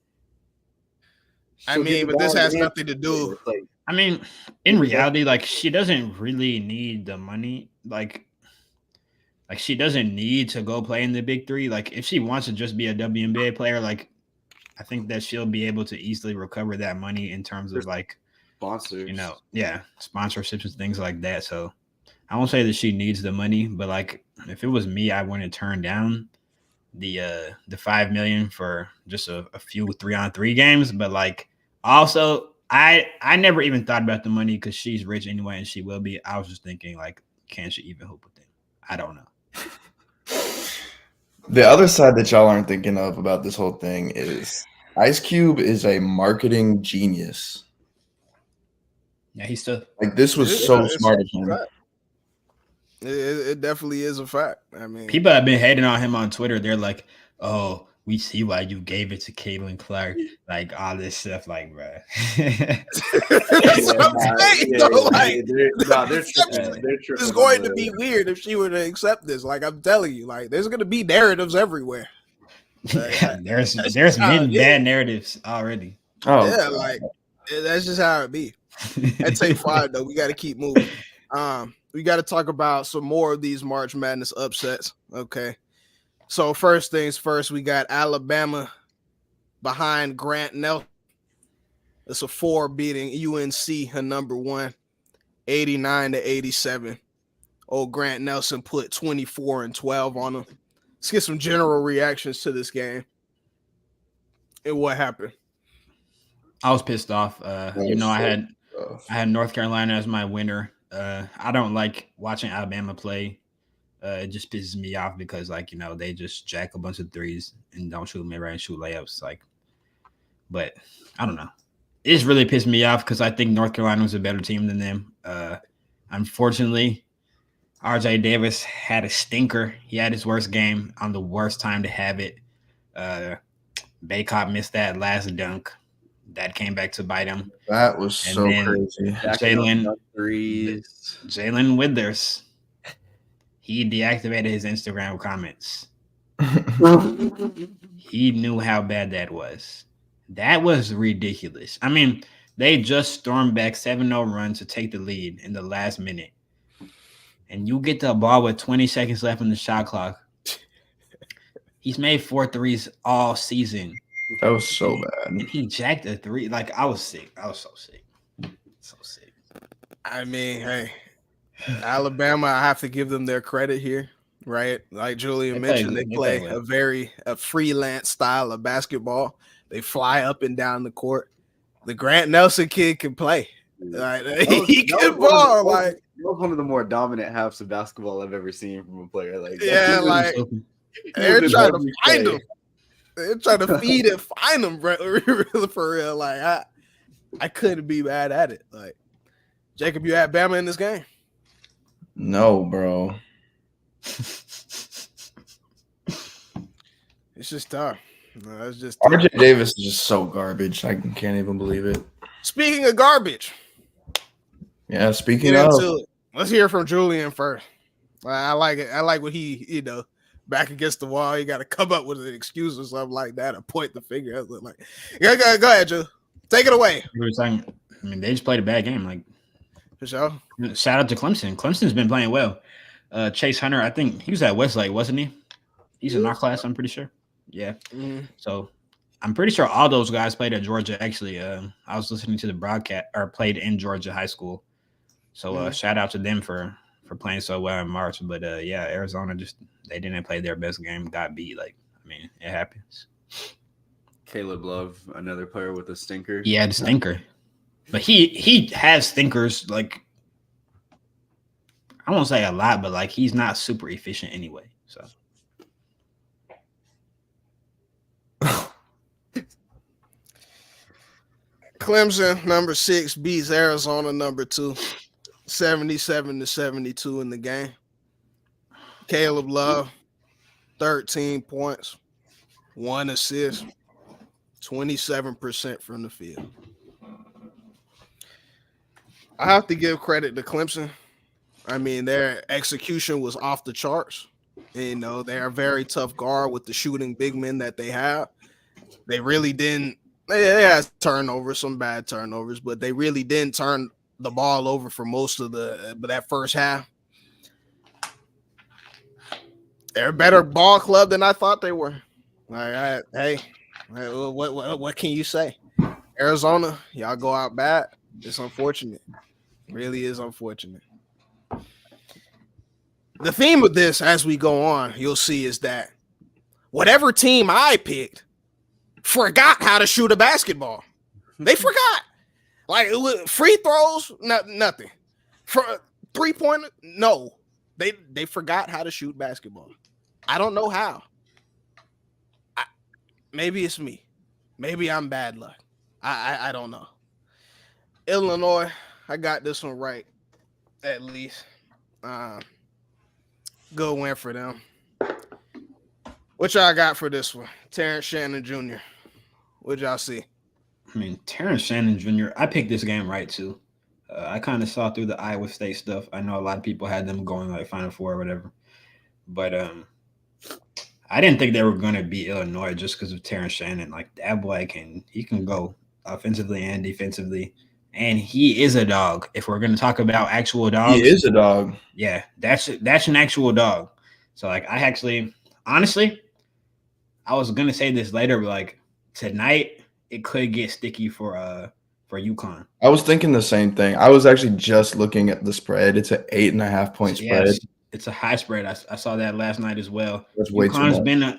I She'll mean, get but this involved has in nothing to do. It's like, I mean, in reality, like she doesn't really need the money. Like she doesn't need to go play in the big three. Like if she wants to just be a WNBA player, like I think that she'll be able to easily recover that money in terms of like sponsors, sponsorships and things like that. So I won't say that she needs the money, but like if it was me, I wouldn't turn down the $5 million for just a few 3-on-3 games. But like also I never even thought about the money because she's rich anyway and she will be. I was just thinking like, can she even hoop with them? I don't know. The other side that y'all aren't thinking of about this whole thing is Ice Cube is a marketing genius. Yeah, he's still like this was so smart of him. It definitely is a fact. I mean, people have been hating on him on Twitter. They're like, "Oh, we see why you gave it to Caitlin Clark." Like all this stuff, like, bro. That's what I'm saying. It's going to be weird if she were to accept this. Like I'm telling you, like there's going to be narratives everywhere. Like, there's been bad narratives already. Oh yeah, like that's just how it be. At take 5 though, we got to keep moving. We got to talk about some more of these March Madness upsets. Okay. So first things first, we got Alabama behind Grant Nelson. It's a 4 beating UNC, her number 1, 89-87. Old Grant Nelson put 24 and 12 on them. Let's get some general reactions to this game. And what happened? I was pissed off. I had North Carolina as my winner. I don't like watching Alabama play. It just pisses me off because, like, you know, they just jack a bunch of threes and don't shoot mid-range and shoot layups. Like, but I don't know. It just really pissed me off because I think North Carolina was a better team than them. Unfortunately, RJ Davis had a stinker. He had his worst game on the worst time to have it. Baycott missed that last dunk. That came back to bite him. That was so crazy. Jalen Withers. He deactivated his Instagram comments. He knew how bad that was. That was ridiculous. I mean, they just stormed back 7-0 run to take the lead in the last minute. And you get the ball with 20 seconds left in the shot clock. He's made 4 threes all season. That was so bad. And he jacked a 3. Like, I was sick. I was so sick. So sick. I mean, hey, Alabama, I have to give them their credit here, right? Like Julian mentioned, they play a freelance style of basketball. They fly up and down the court. The Grant Nelson kid can play. Like, he can ball. Like, that was one of the more dominant halves of basketball I've ever seen from a player. Like, yeah, like they're trying to find him. They're trying to feed and find him, bro. For real. Like, I couldn't be mad at it. Like, Jacob, you had Bama in this game? No, bro. It's just tough. No, it's just RJ Davis is just so garbage. I can't even believe it. Speaking of garbage. Yeah, speaking of. Let's hear from Julian first. I like it. I like what he, back against the wall. You got to come up with an excuse or something like that or point the finger. Like, go ahead, Joe. Take it away. They just played a bad game. Like, for sure. Shout out to Clemson. Clemson's been playing well. Chase Hunter, I think he was at Westlake, wasn't he? He's in our class, I'm pretty sure. Yeah. Mm-hmm. So I'm pretty sure all those guys played at Georgia. Actually, I was listening to the broadcast or played in Georgia high school. So shout out to them for playing so well in March. But yeah, Arizona they didn't play their best game, got beat. Like, I mean, it happens. Caleb Love, another player with a stinker. Yeah, the stinker. But he has stinkers, like, I won't say a lot, but like he's not super efficient anyway. So Clemson, number 6, beats Arizona, number 2, 77-72 in the game. Caleb Love, 13 points, 1 assist, 27% from the field. I have to give credit to Clemson. I mean, their execution was off the charts. You know, they're a very tough guard with the shooting big men that they have. They really didn't. They had turnovers, some bad turnovers, but they really didn't turn the ball over for most of that first half. They're a better ball club than I thought they were. What can you say? Arizona, y'all go out bad. It's unfortunate. It really is unfortunate. The theme of this, as we go on, you'll see is that whatever team I picked forgot how to shoot a basketball. They forgot. Like free throws, nothing. For 3-pointer, no. They forgot how to shoot basketball. I don't know how. Maybe it's me. Maybe I'm bad luck. I don't know. Illinois, I got this one right, at least. Good win for them. What y'all got for this one? Terrence Shannon Jr. What y'all see? I mean, Terrence Shannon Jr., I picked this game right, too. I kind of saw through the Iowa State stuff. I know a lot of people had them going like Final Four or whatever. But I didn't think they were going to beat Illinois just because of Terrence Shannon. Like, that boy he can go offensively and defensively. And he is a dog. If we're going to talk about actual dogs. He is a dog. Yeah, that's an actual dog. So, like, I actually, honestly, I was going to say this later, but, like, tonight it could get sticky for UConn. I was thinking the same thing. I was actually just looking at the spread. It's an 8.5-point spread. Yes, it's a high spread. I saw that last night as well. That's way too much.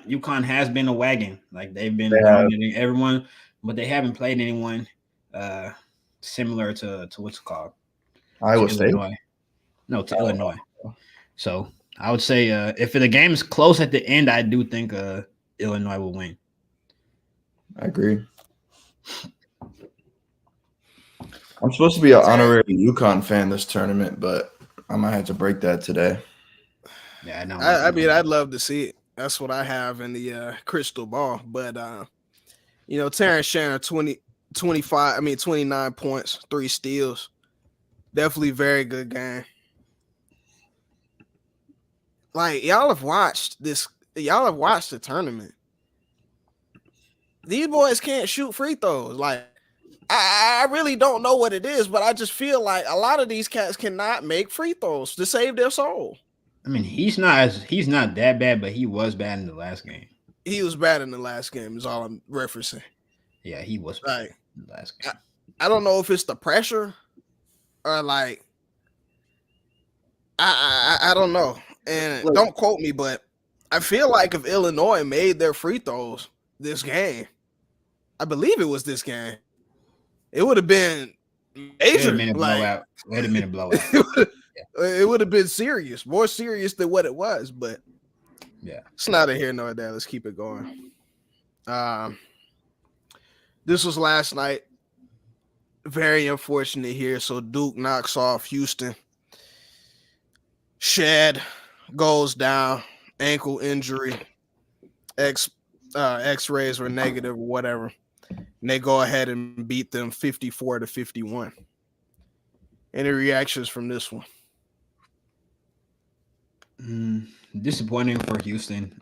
UConn has been a wagon. Like they've been dominating everyone, but they haven't played anyone similar to what's it called? Iowa State. No, to Illinois. So I would say if the game is close at the end, I do think Illinois will win. I agree. I'm supposed to be an honorary UConn fan this tournament, but I might have to break that today. Yeah, I know. I mean, I'd love to see it. That's what I have in the crystal ball. But Terrence Shannon, 29 points, 3 steals. Definitely very good game. Like, y'all have watched this. Y'all have watched the tournament. These boys can't shoot free throws. Like, I really don't know what it is, but I just feel like a lot of these cats cannot make free throws to save their soul. I mean, he's not that bad, but he was bad in the last game. He was bad in the last game, is all I'm referencing. Yeah, he was bad in the last game. I don't know if it's the pressure or like I don't know. And don't quote me, but I feel like if Illinois made their free throws this game, I believe it was this game, it would have been major. It would have been a blowout. It would have been serious, more serious than what it was. But yeah, it's neither here nor there. Let's keep it going. This was last night. Very unfortunate here. So Duke knocks off Houston. Shed goes down, ankle injury. X-rays were negative or whatever. And they go ahead and beat them 54-51. Any reactions from this one? Disappointing for Houston.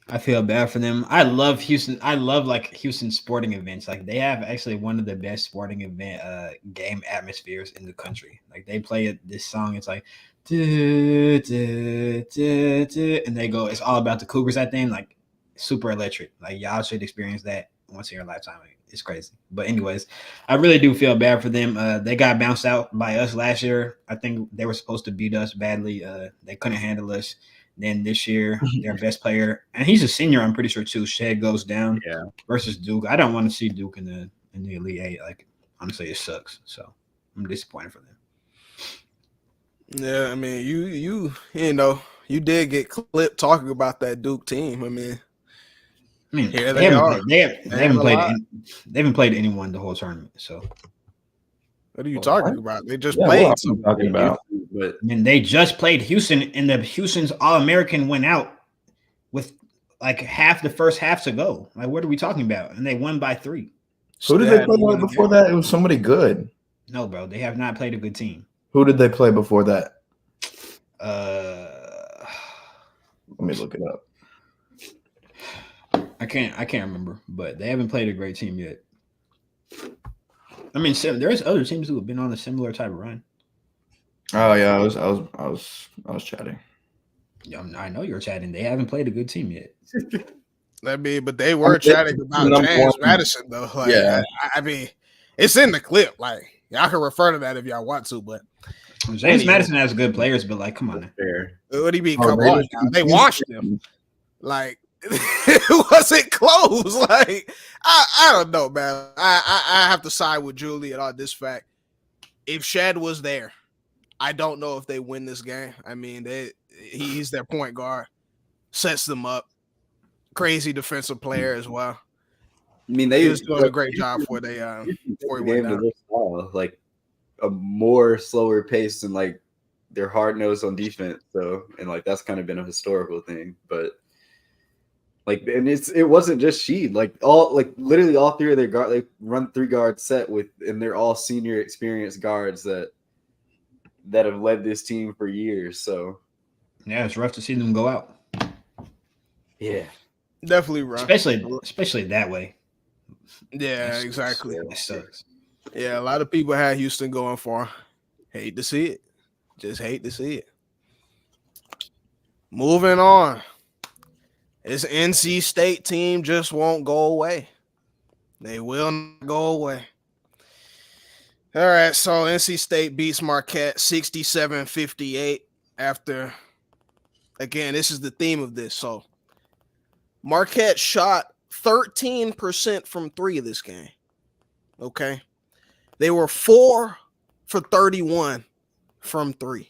I feel bad for them. I love Houston. I love like Houston sporting events. Like they have actually one of the best sporting event game atmospheres in the country. Like they play this song. It's like and they go. It's all about the Cougars. That thing like super electric. Like y'all should experience that once in your lifetime. It's crazy. But anyways, I really do feel bad for them. They got bounced out by us last year. I think they were supposed to beat us badly. They couldn't handle us. Then this year, their best player, and he's a senior, I'm pretty sure too. Shed goes down versus Duke. I don't want to see Duke in the Elite Eight. Like honestly, it sucks. So I'm disappointed for them. Yeah, I mean, you did get clipped talking about that Duke team. I mean, here they are. They haven't played anyone the whole tournament. So what are you talking about? They just played. What are you talking about? But I mean, they just played Houston, and the Houston's All-American went out with like half the first half to go. Like, what are we talking about? And they won by 3. Who did they play with before that? It was somebody good. No, bro. They have not played a good team. Who did they play before that? Let me look it up. I can't remember, but they haven't played a great team yet. I mean, there's other teams who have been on a similar type of run. Oh yeah, I was chatting. Yeah, I know you're chatting. They haven't played a good team yet. But they were chatting about James Madison though. Like, yeah, I mean, it's in the clip. Like, y'all can refer to that if y'all want to. But James Madison has good players, but like, come on. What do you mean? Come on, now? They washed them. Like, it wasn't close. Like, I don't know, man. I have to side with Julian on this fact. If Shad was there, I don't know if they win this game. I mean, he's their point guard, sets them up. Crazy defensive player as well. I mean, he was doing a great job before he went down. Like a more slower pace and like they're hard nosed on defense. So and like that's kind of been a historical thing, but like and it wasn't just Sheed. Like literally all three of their guard, they run 3-guard set and they're all senior experienced guards that have led this team for years. So yeah, it's rough to see them go out. Yeah. Definitely rough. Especially that way. Yeah, exactly. That sucks. Yeah, a lot of people had Houston going for. Hate to see it. Just hate to see it. Moving on. This NC State team just won't go away. They will not go away. All right, so NC State beats Marquette 67-58 after, again, this is the theme of this. So Marquette shot 13% from 3 of this game. Okay. They were 4 for 31 from 3.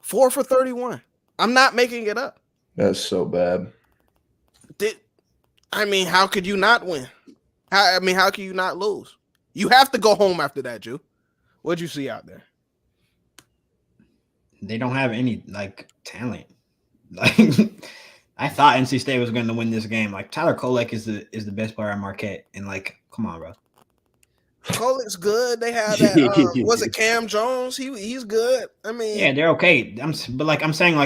4 for 31. I'm not making it up. That's so bad. How could you not win? How can you not lose? You have to go home after that, Jew. What'd you see out there? They don't have any talent. Like I thought NC State was going to win this game. Like Tyler Kolek is the best player at Marquette, and come on, bro. Kolek's good. They have that. Was it Cam Jones? He's good. I mean, yeah, they're okay. I'm saying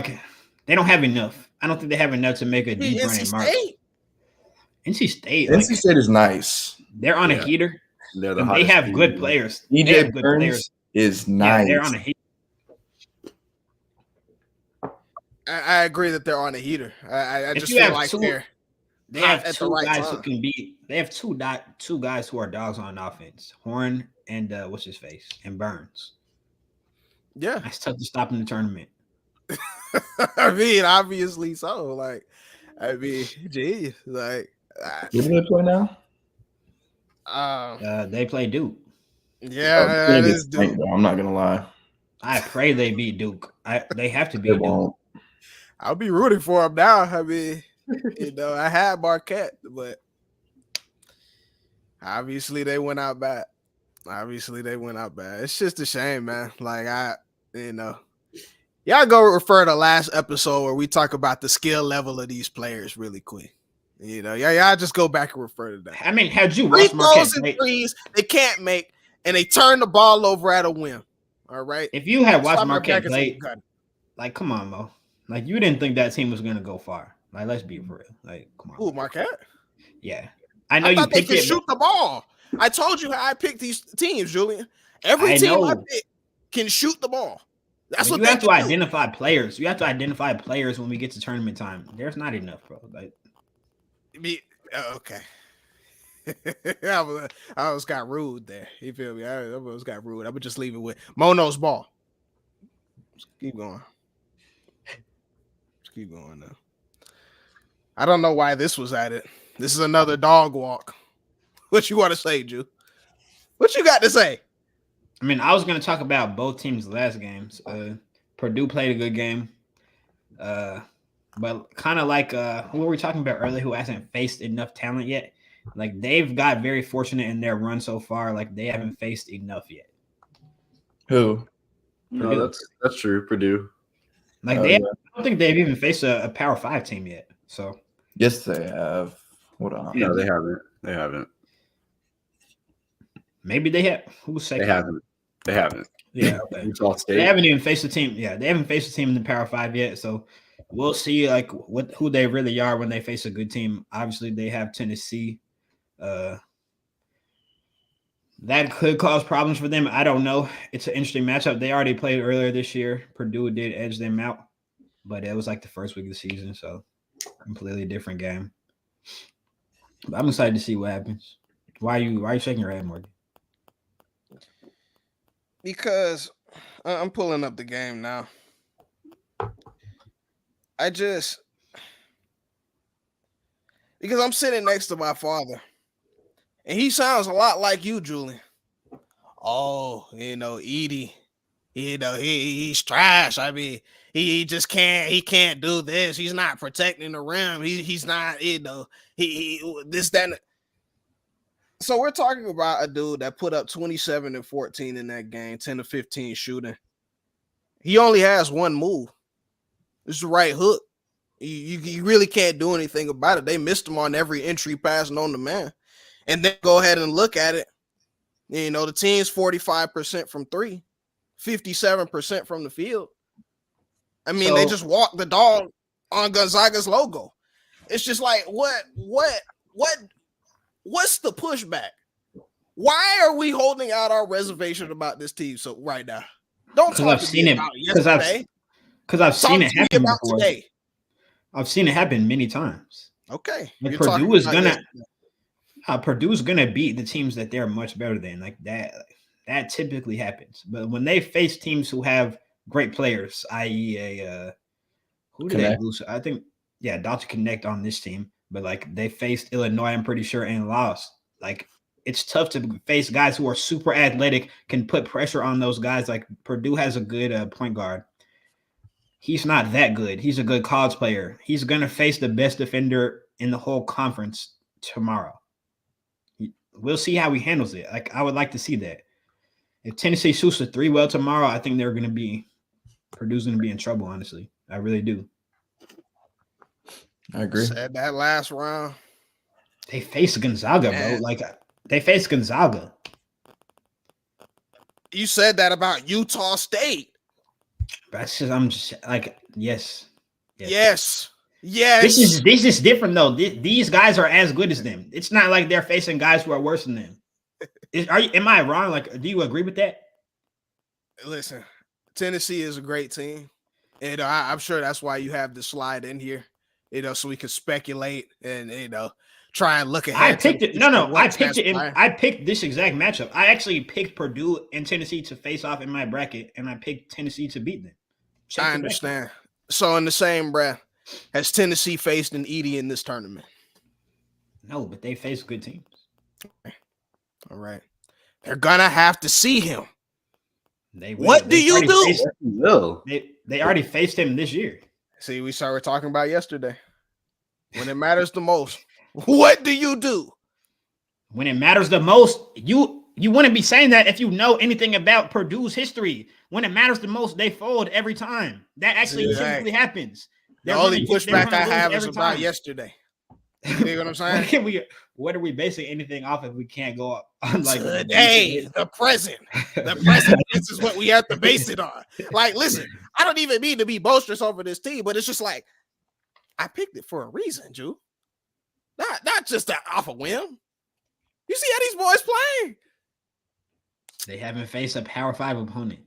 they don't have enough. I don't think they have enough to make a deep run in March. NC State is nice. They're on a heater. They have good players. DJ Burns is nice. Yeah, they're on a heater. I agree that they're on a heater. I just feel like they have two guys who can beat. They have two guys who are dogs on offense. Horn and what's his face and Burns. Yeah, that's tough to stop in the tournament. I mean, obviously so. Geez, where do they play now? They play Duke. Yeah, it is Duke. I'm not gonna lie. I pray they beat Duke. They have to beat Duke. I'll be rooting for them now. I mean, I had Marquette, but obviously they went out bad. It's just a shame, man. Y'all go refer to last episode where we talk about the skill level of these players really quick. Y'all just go back and refer to that. I mean, had you watched Marquette threes, they can't make, and they turn the ball over at a whim. All right. If you had watched Marquette play, come on, Mo. You didn't think that team was gonna go far. Let's be real. Come on. Who, Marquette? Yeah, I know you picked it. Shoot the ball. I told you how I picked these teams, Julian. Every team I pick can shoot the ball. That's what you have to identify players. You have to identify players when we get to tournament time. There's not enough, bro. Okay. I almost got rude there. You feel me? I almost got rude. I would just leave it with Mono's ball. Just keep going. Keep going now. I don't know why this was at it. This is another dog walk. What you want to say, Ju? What you got to say? I mean, I was going to talk about both teams' last games. Purdue played a good game. But kind of who were we talking about earlier who hasn't faced enough talent yet? They've got very fortunate in their run so far. They haven't faced enough yet. Who? No, that's true. Purdue. I don't think they've even faced a Power 5 team yet. So yes, they have. Hold on. No, they haven't. Maybe they have. Who's second? They haven't. Yeah, okay. Utah State. They haven't even faced a team. Yeah, they haven't faced a team in the Power 5 yet. So we'll see like who they really are when they face a good team. Obviously, they have Tennessee. That could cause problems for them. I don't know. It's an interesting matchup. They already played earlier this year. Purdue did edge them out, but it was like the first week of the season, so completely different game. But I'm excited to see what happens. Why are you shaking your head, Morgan? Because I'm pulling up the game now. Because I'm sitting next to my father, and he sounds a lot like you, Julian. Oh, Edie, he's trash. I mean, he just can't do this. He's not protecting the rim. He's not, he this, that. So we're talking about a dude that put up 27 and 14 in that game, 10 to 15 shooting. He only has one move. It's the right hook. You really can't do anything about it. They missed him on every entry pass known to man. And then go ahead and look at it. The team's 45% from three, 57% from the field. I mean, they just walked the dog on Gonzaga's logo. It's just like, what's the pushback? Why are we holding out our reservation about this team so right now? Don't talk to me about yesterday. Because I've seen it happen before. Today. I've seen it happen many times. Okay. Like Purdue's gonna beat the teams that they're much better than. Like that typically happens. But when they face teams who have great players, i.e. who did they lose? I think Dr. Connect on this team. But like they faced Illinois, I'm pretty sure, and lost. Like it's tough to face guys who are super athletic, can put pressure on those guys. Like Purdue has a good point guard. He's not that good. He's a good college player. He's going to face the best defender in the whole conference tomorrow. We'll see how he handles it. Like I would like to see that. If Tennessee shoots a 3 well tomorrow, I think Purdue's going to be in trouble, honestly. I really do. I agree. Said that last round. They faced Gonzaga, bro. Like they faced Gonzaga. You said that about Utah State. That's just I'm just like yes. Yes. This is different though. These guys are as good as them. It's not like they're facing guys who are worse than them. Am I wrong? Like, do you agree with that? Listen, Tennessee is a great team, and I'm sure that's why you have the slide in here. So we could speculate and try and look ahead. I picked it. No, I picked it. I picked this exact matchup. I actually picked Purdue and Tennessee to face off in my bracket, and I picked Tennessee to beat them. I understand. So in the same breath, has Tennessee faced an Edie in this tournament? No, but they face good teams. All right, they're gonna have to see him. What do you do? They already faced him this year. See, we started talking about yesterday. When it matters the most, what do you do? When it matters the most, you wouldn't be saying that if you know anything about Purdue's history. When it matters the most, they fold every time. That actually typically happens. The only pushback I have is about yesterday. You know what I'm saying? What are we basing anything off if we can't go on like today, the present? The present. This is what we have to base it on. Like, listen, I don't even mean to be boisterous over this team, but it's just like I picked it for a reason, Drew. Not just off a whim. You see how these boys playing? They haven't faced a Power 5 opponent.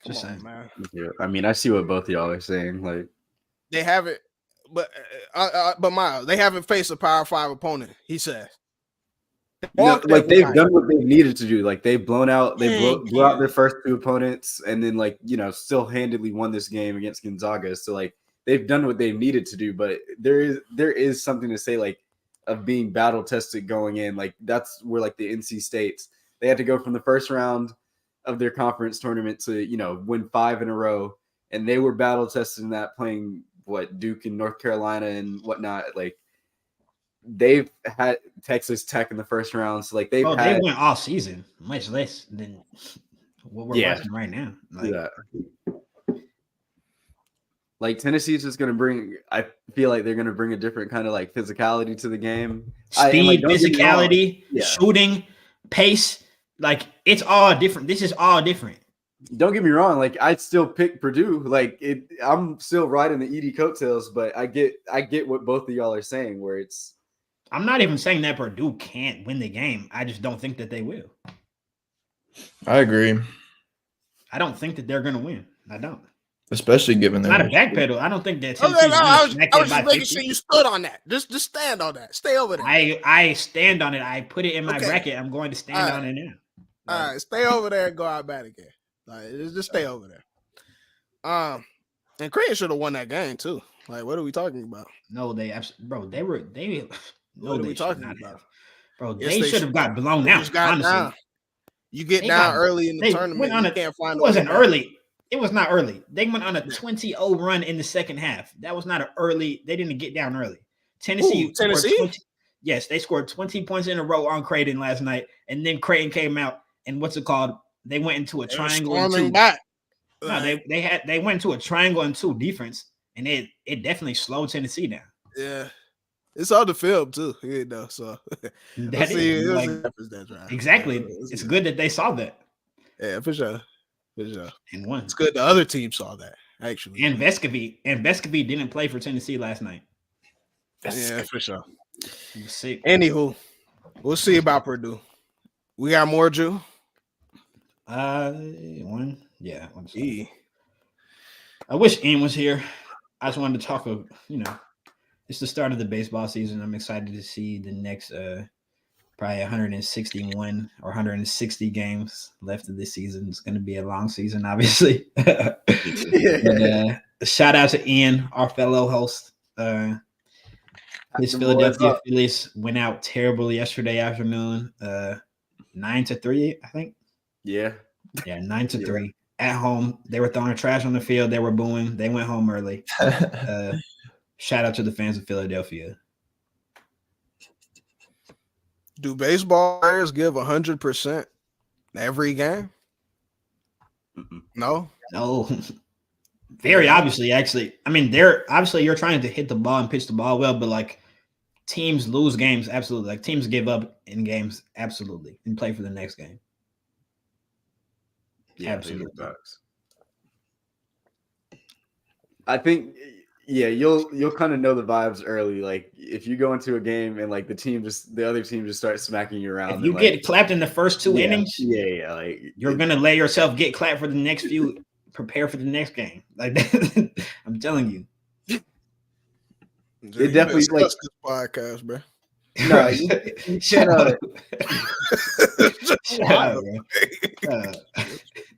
Just saying, man. Yeah, I mean, I see what both of y'all are saying. Like they haven't. But Miles, they haven't faced a Power 5 opponent. He says, like they've done what they've needed to do. Like they've blown out, blew out their first 2 opponents, and then still handedly won this game against Gonzaga. So like they've done what they've needed to do. But there is something to say like of being battle tested going in. Like that's where like the NC States they had to go from the first round of their conference tournament to win 5 in a row, and they were battle tested in that playing. Duke and North Carolina and whatnot, like they've had Texas Tech in the first round, so like they went all season, much less than what we're watching right now. Like Tennessee's just gonna bring. I feel like they're gonna bring a different kind of like physicality to the game, speed, physicality, shooting, pace. Like it's all different. This is all different. Don't get me wrong. Like I'd still pick Purdue. Like I'm still riding the Edie coattails, but I get what both of y'all are saying. Where it's, I'm not even saying that Purdue can't win the game. I just don't think that they will. I agree. I don't think that they're going to win. I don't. Especially given Not a that. backpedal. I don't think that. I was just making sure you stood on that. Just stand on that. Stay over there. I stand on it. I put it in my bracket. I'm going to stand on it now. All right, stay over there and go out back again. Like, just stay over there. And Creighton should have won that game too. Like, what are we talking about? No, they were. What are we talking about? Bro, they should have got blown out. Honestly, down. You get down early in the tournament. You can't find. It wasn't early. It was not early. They went on a 20-0 run in the second half. That was not an early. They didn't get down early. Tennessee. Yes, they scored 20 points in a row on Creighton last night, and then Creighton came out and they went into a triangle and two. Back. No, they went into a triangle and two defense, and it definitely slowed Tennessee down. Yeah. It's on the film too, so exactly. It's good that they saw that. Yeah, for sure. And won. It's good the other team saw that, actually. And Vescovy didn't play for Tennessee last night. Yeah, for sure. He was sick. Anywho, we'll see about Purdue. We got more, Drew? One. Yeah. I wish Ian was here. I just wanted to talk of, it's the start of the baseball season. I'm excited to see the next probably 161 or 160 games left of this season. It's going to be a long season, obviously. Shout out to Ian, our fellow host. His Philadelphia Phillies went out terrible yesterday afternoon. 9-3, I think. Yeah, 9-3 at home. They were throwing trash on the field. They were booing. They went home early. Shout out to the fans of Philadelphia. Do baseball players give 100% every game? No. Very obviously, actually. I mean, you're trying to hit the ball and pitch the ball well, but like teams lose games, absolutely. Like teams give up in games, absolutely, and play for the next game. Yeah, absolutely. I think, you'll kind of know the vibes early. Like if you go into a game and like the other team just starts smacking you around. If you get clapped in the first two innings, like you're gonna let yourself get clapped for the next few. Prepare for the next game. Like I'm telling you. It definitely like this podcast, bro. No, shut up.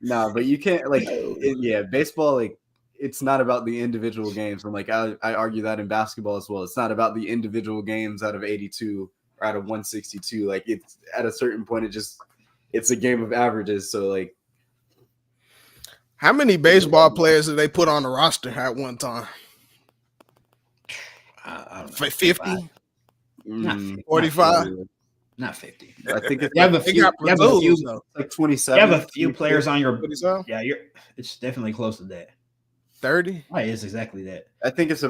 No, but you can't baseball, like it's not about the individual games. And like I argue that in basketball as well. It's not about the individual games out of 82 or out of 162. Like it's at a certain point, it's a game of averages. So like, how many baseball players did they put on the roster at one time? I don't know. 50? Not 50. 45? Not 50. I think it's you have a few, like 27. You have a few players on your 27? Yeah, it's definitely close to that. 30? Why is exactly that? I think it's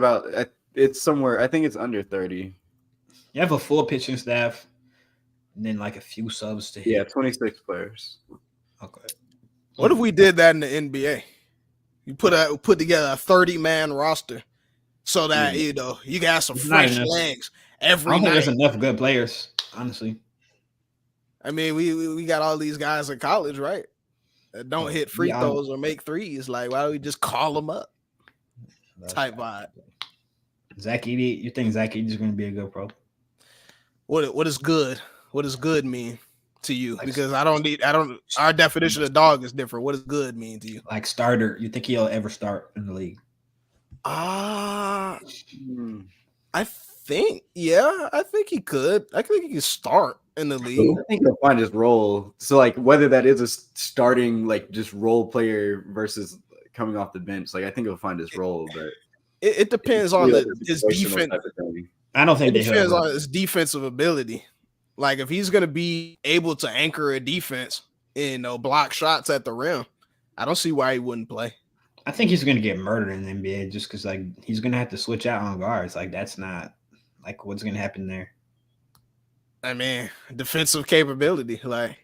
somewhere. I think it's under 30. You have a full pitching staff and then like a few subs to hit. Yeah, 26 players. Okay. What if we did that in the NBA? You put together a 30-man roster so that you can have some fresh legs every night. I don't think there's enough good players, honestly. I mean, we got all these guys in college, right? That don't hit free throws or make threes. Like, why don't we just call them up? Type vibe. Zach Edey, you think Zach Edey is going to be a good pro? What is good? What does good mean to you? Because our definition of dog is different. What does good mean to you? Like starter. You think he'll ever start in the league? I think he could. I think he could start in the league. I think he'll find his role. So like whether that is a starting like just role player versus coming off the bench, like I think he'll find his role, but it depends on his defense. I don't think it depends on his defensive ability. Like if he's gonna be able to anchor a defense and block shots at the rim, I don't see why he wouldn't play. I think he's gonna get murdered in the NBA just because like he's gonna have to switch out on guards. Like that's not like what's gonna happen there. I mean, defensive capability. Like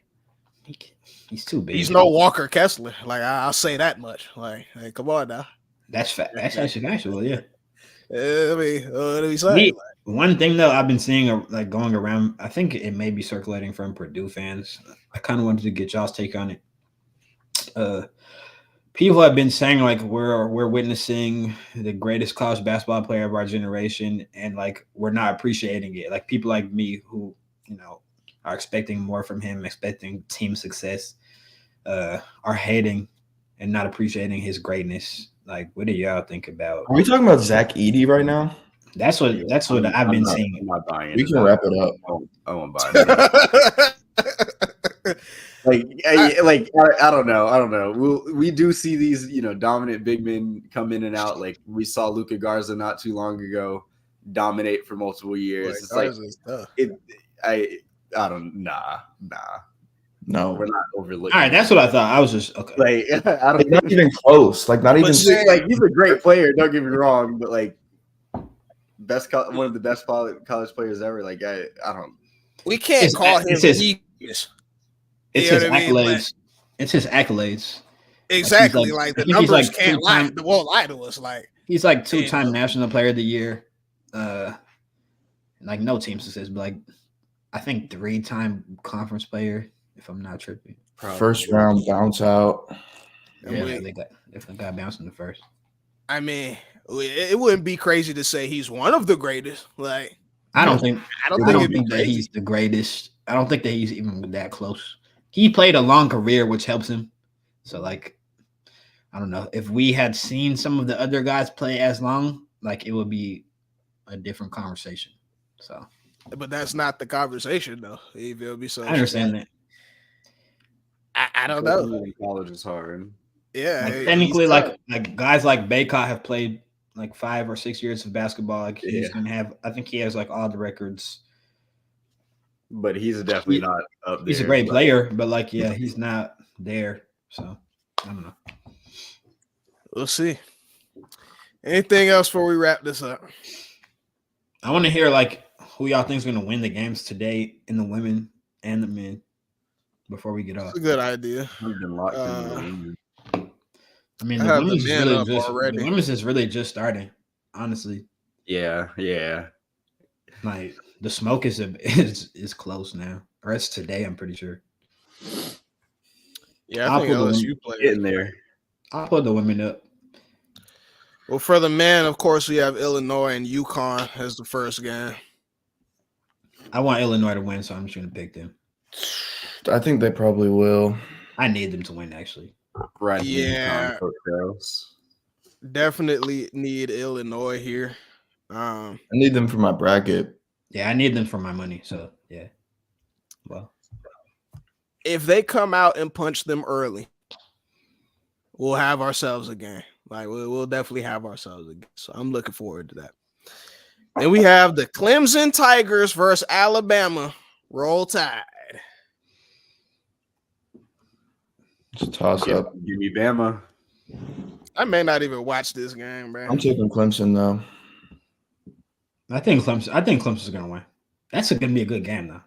He's too big. He's no Walker Kessler. Like I'll say that much. Like, hey, come on now. That's That's actually factual. Yeah. I mean, what do we say? One thing though, I've been seeing like going around. I think it may be circulating from Purdue fans. I kind of wanted to get y'all's take on it. People have been saying like we're witnessing the greatest college basketball player of our generation, and like we're not appreciating it. Like people like me who are expecting more from him, expecting team success, are hating and not appreciating his greatness. Like, what do y'all think about? Are we talking about Zach Edey right now? That's what I've been seeing. I'm not buying. We can wrap it up. I won't buy it. I don't know. We do see these, dominant big men come in and out. Like we saw Luka Garza not too long ago dominate for multiple years. No, we're not overlooking. All right, that's what I thought. I was just okay. Like I don't not even close. Like not even. Like he's a great player. Don't get me wrong, but like one of the best college players ever. Like I don't. We can't call him genius. It's his accolades. It's his accolades. Exactly. Like the numbers can't lie. They won't lie to us. Like he's like 2-time National Player of the Year. Like no team success, but like I think 3-time conference player, if I'm not tripping. First round bounce out. Yeah, they got bounced in the first. I mean, it wouldn't be crazy to say he's one of the greatest. Like I don't think that he's the greatest. I don't think that he's even that close. He played a long career, which helps him. So, like, I don't know. If we had seen some of the other guys play as long, like, it would be a different conversation. So, but that's not the conversation, though. You feel me? So I understand that. I don't know. College is hard. Yeah, like, technically, like guys like Baycott have played like 5 or 6 years of basketball. Like he's gonna have. I think he has like all the records. But he's definitely not up there. He's a great player, but like, yeah, he's not there. So I don't know. We'll see. Anything else before we wrap this up? I want to hear like who y'all think is going to win the games today in the women and the men before we get off. That's a good idea. I've been locked in. I mean, the women's is really just starting, honestly. Yeah. Like the smoke is close now, or it's today. I'm pretty sure. Yeah, I think LSU played in there. I'll put the women up. Well, for the men, of course, we have Illinois and UConn as the first game. I want Illinois to win, so I'm just going to pick them. I think they probably will. I need them to win, actually. Right. Yeah. Definitely need Illinois here. I need them for my bracket. Yeah, I need them for my money. So, yeah. Well, if they come out and punch them early, we'll have ourselves a game. Like we'll definitely have ourselves a game. So I'm looking forward to that. Then we have the Clemson Tigers versus Alabama. Roll Tide. It's a toss up. Give me Bama. I may not even watch this game, man. I'm taking Clemson though. I think Clemson's gonna win. That's gonna be a good game though.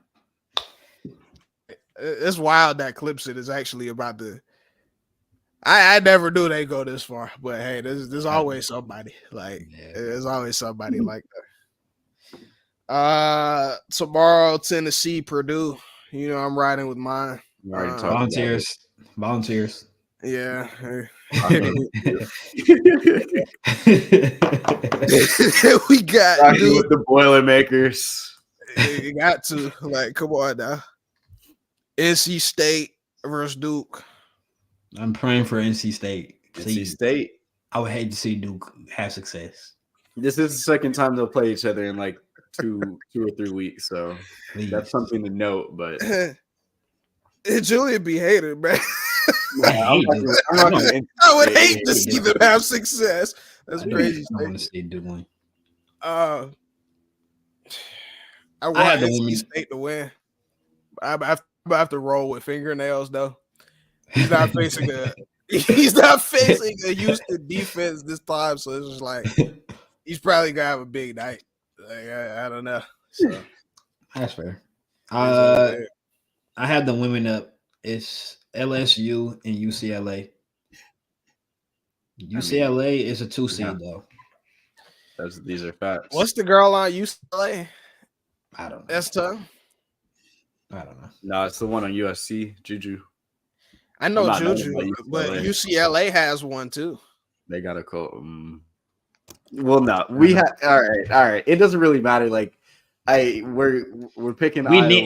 It's wild that Clemson is actually about to. I never knew they go this far, but hey, there's always somebody like there's always somebody like that. Tomorrow, Tennessee, Purdue. I'm riding with mine. Volunteers. Yeah. We got with the Boilermakers. You got to come on now. NC State versus Duke. I'm praying for NC State. NC State. I would hate to see Duke have success. This is the second time they'll play each other in like two or 3 weeks, so that's something to note. But Julian be hated, man. I would hate to see them have success. That's crazy. I want to see Duke win. I want NC State to win. I have to roll with fingernails though. He's not facing a Houston defense this time, so it's just like he's probably gonna have a big night. Like, I don't know. So that's fair. I had the women up. It's LSU and UCLA. UCLA is a 2 seed though. These are facts. What's the girl on UCLA? I don't know. That's tough. I don't know. No, it's the one on USC, Juju. I know I'm not Juju, knowing but about UCLA has one too. They got a call. Well, no, we have. All right. It doesn't really matter. Like, we're picking. We Iowa. need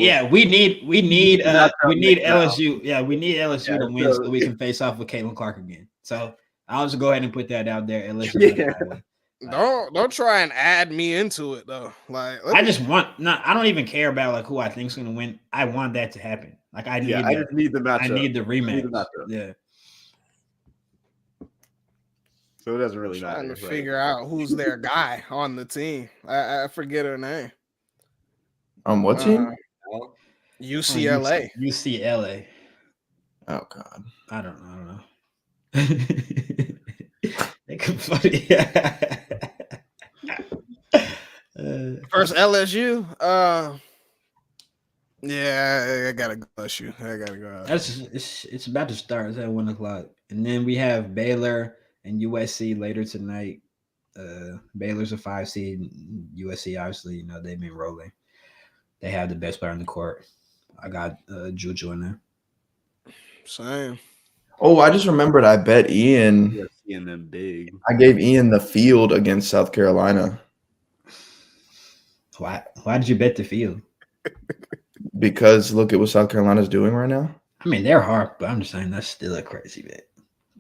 LSU. Now. Yeah, we need LSU to win so we can face off with Caitlin Clark again. So I'll just go ahead and put that out there. LSU. Yeah. Don't try and add me into it though. Like I don't even care about like who I think is gonna win. I want that to happen. Like I just need the matchup. I need the rematch. Yeah. So it doesn't really matter. Trying to figure out who's their guy on the team. I forget her name. What team? UCLA. UCLA. Oh God. I don't know. They could funny. First LSU. Yeah, I gotta go LSU. I gotta go out. It's about to start. It's at 1:00, and then we have Baylor and USC later tonight. Baylor's a 5 seed. USC, obviously, they've been rolling. They have the best player on the court. I got Juju in there. Same. Oh, I just remembered. I bet Ian. Seeing them big. I gave Ian the field against South Carolina. Why did you bet the field? Because look at what South Carolina's doing right now. I mean, they're hard, but I'm just saying that's still a crazy bet.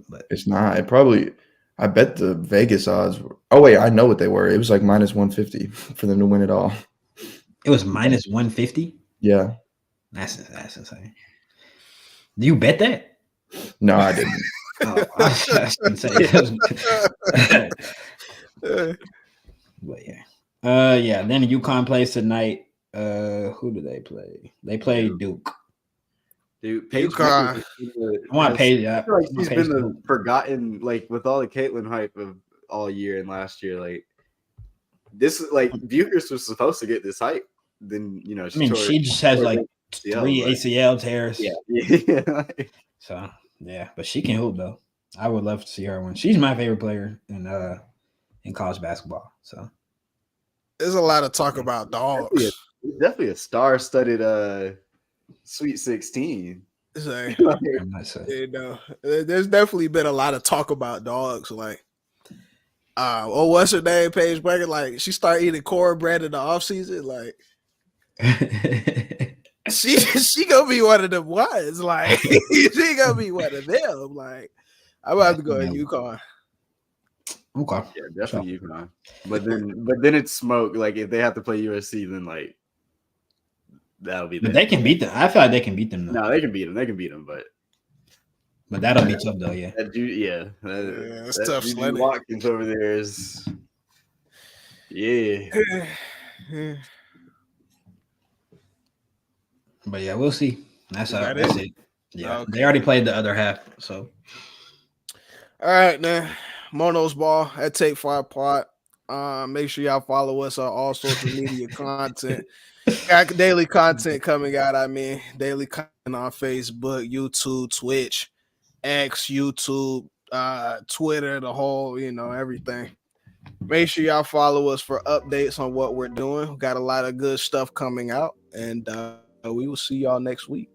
But it's not. I bet the Vegas odds. Oh wait, I know what they were. It was like minus 150 for them to win it all. It was minus 150. Yeah, that's insane. Do you bet that? No, I didn't. I was gonna say. But yeah. Then UConn plays tonight. Who do they play? They play Duke. Dude, Paige UConn. I want Paige. I feel like she's been the forgotten, like with all the Caitlin hype of all year and last year. Like this is like Buchers was supposed to get this hype. Then she just has like 3 ACL tears. Yeah. So yeah, but she can hoop though. I would love to see her win. She's my favorite player in college basketball. So there's a lot of talk about dogs. Definitely a star-studded Sweet 16. There's definitely been a lot of talk about dogs. Like, what's her name? Paige Bucket. Like, she started eating cornbread in the off season. Like, she gonna be one of them ones. Like, she gonna be one of them. Like, I'm about to go to UConn. Okay. Yeah, definitely UConn. But then it's smoke. Like, if they have to play USC, then like that'll be. But they can beat them. I feel like they can beat them. No, they can beat them. They can beat them, but that'll be tough though. Yeah. It's tough. Sledding. Watkins over there is. Yeah. But yeah, we'll see. That's it. Yeah, okay. They already played the other half. So. All right, man. Mono's Ball at Take 5 Pod. Make sure y'all follow us on all social media content. Got daily content coming out. Daily content on Facebook, YouTube, Twitch, X, YouTube, Twitter, the whole, everything. Make sure y'all follow us for updates on what we're doing. We got a lot of good stuff coming out, and we will see y'all next week.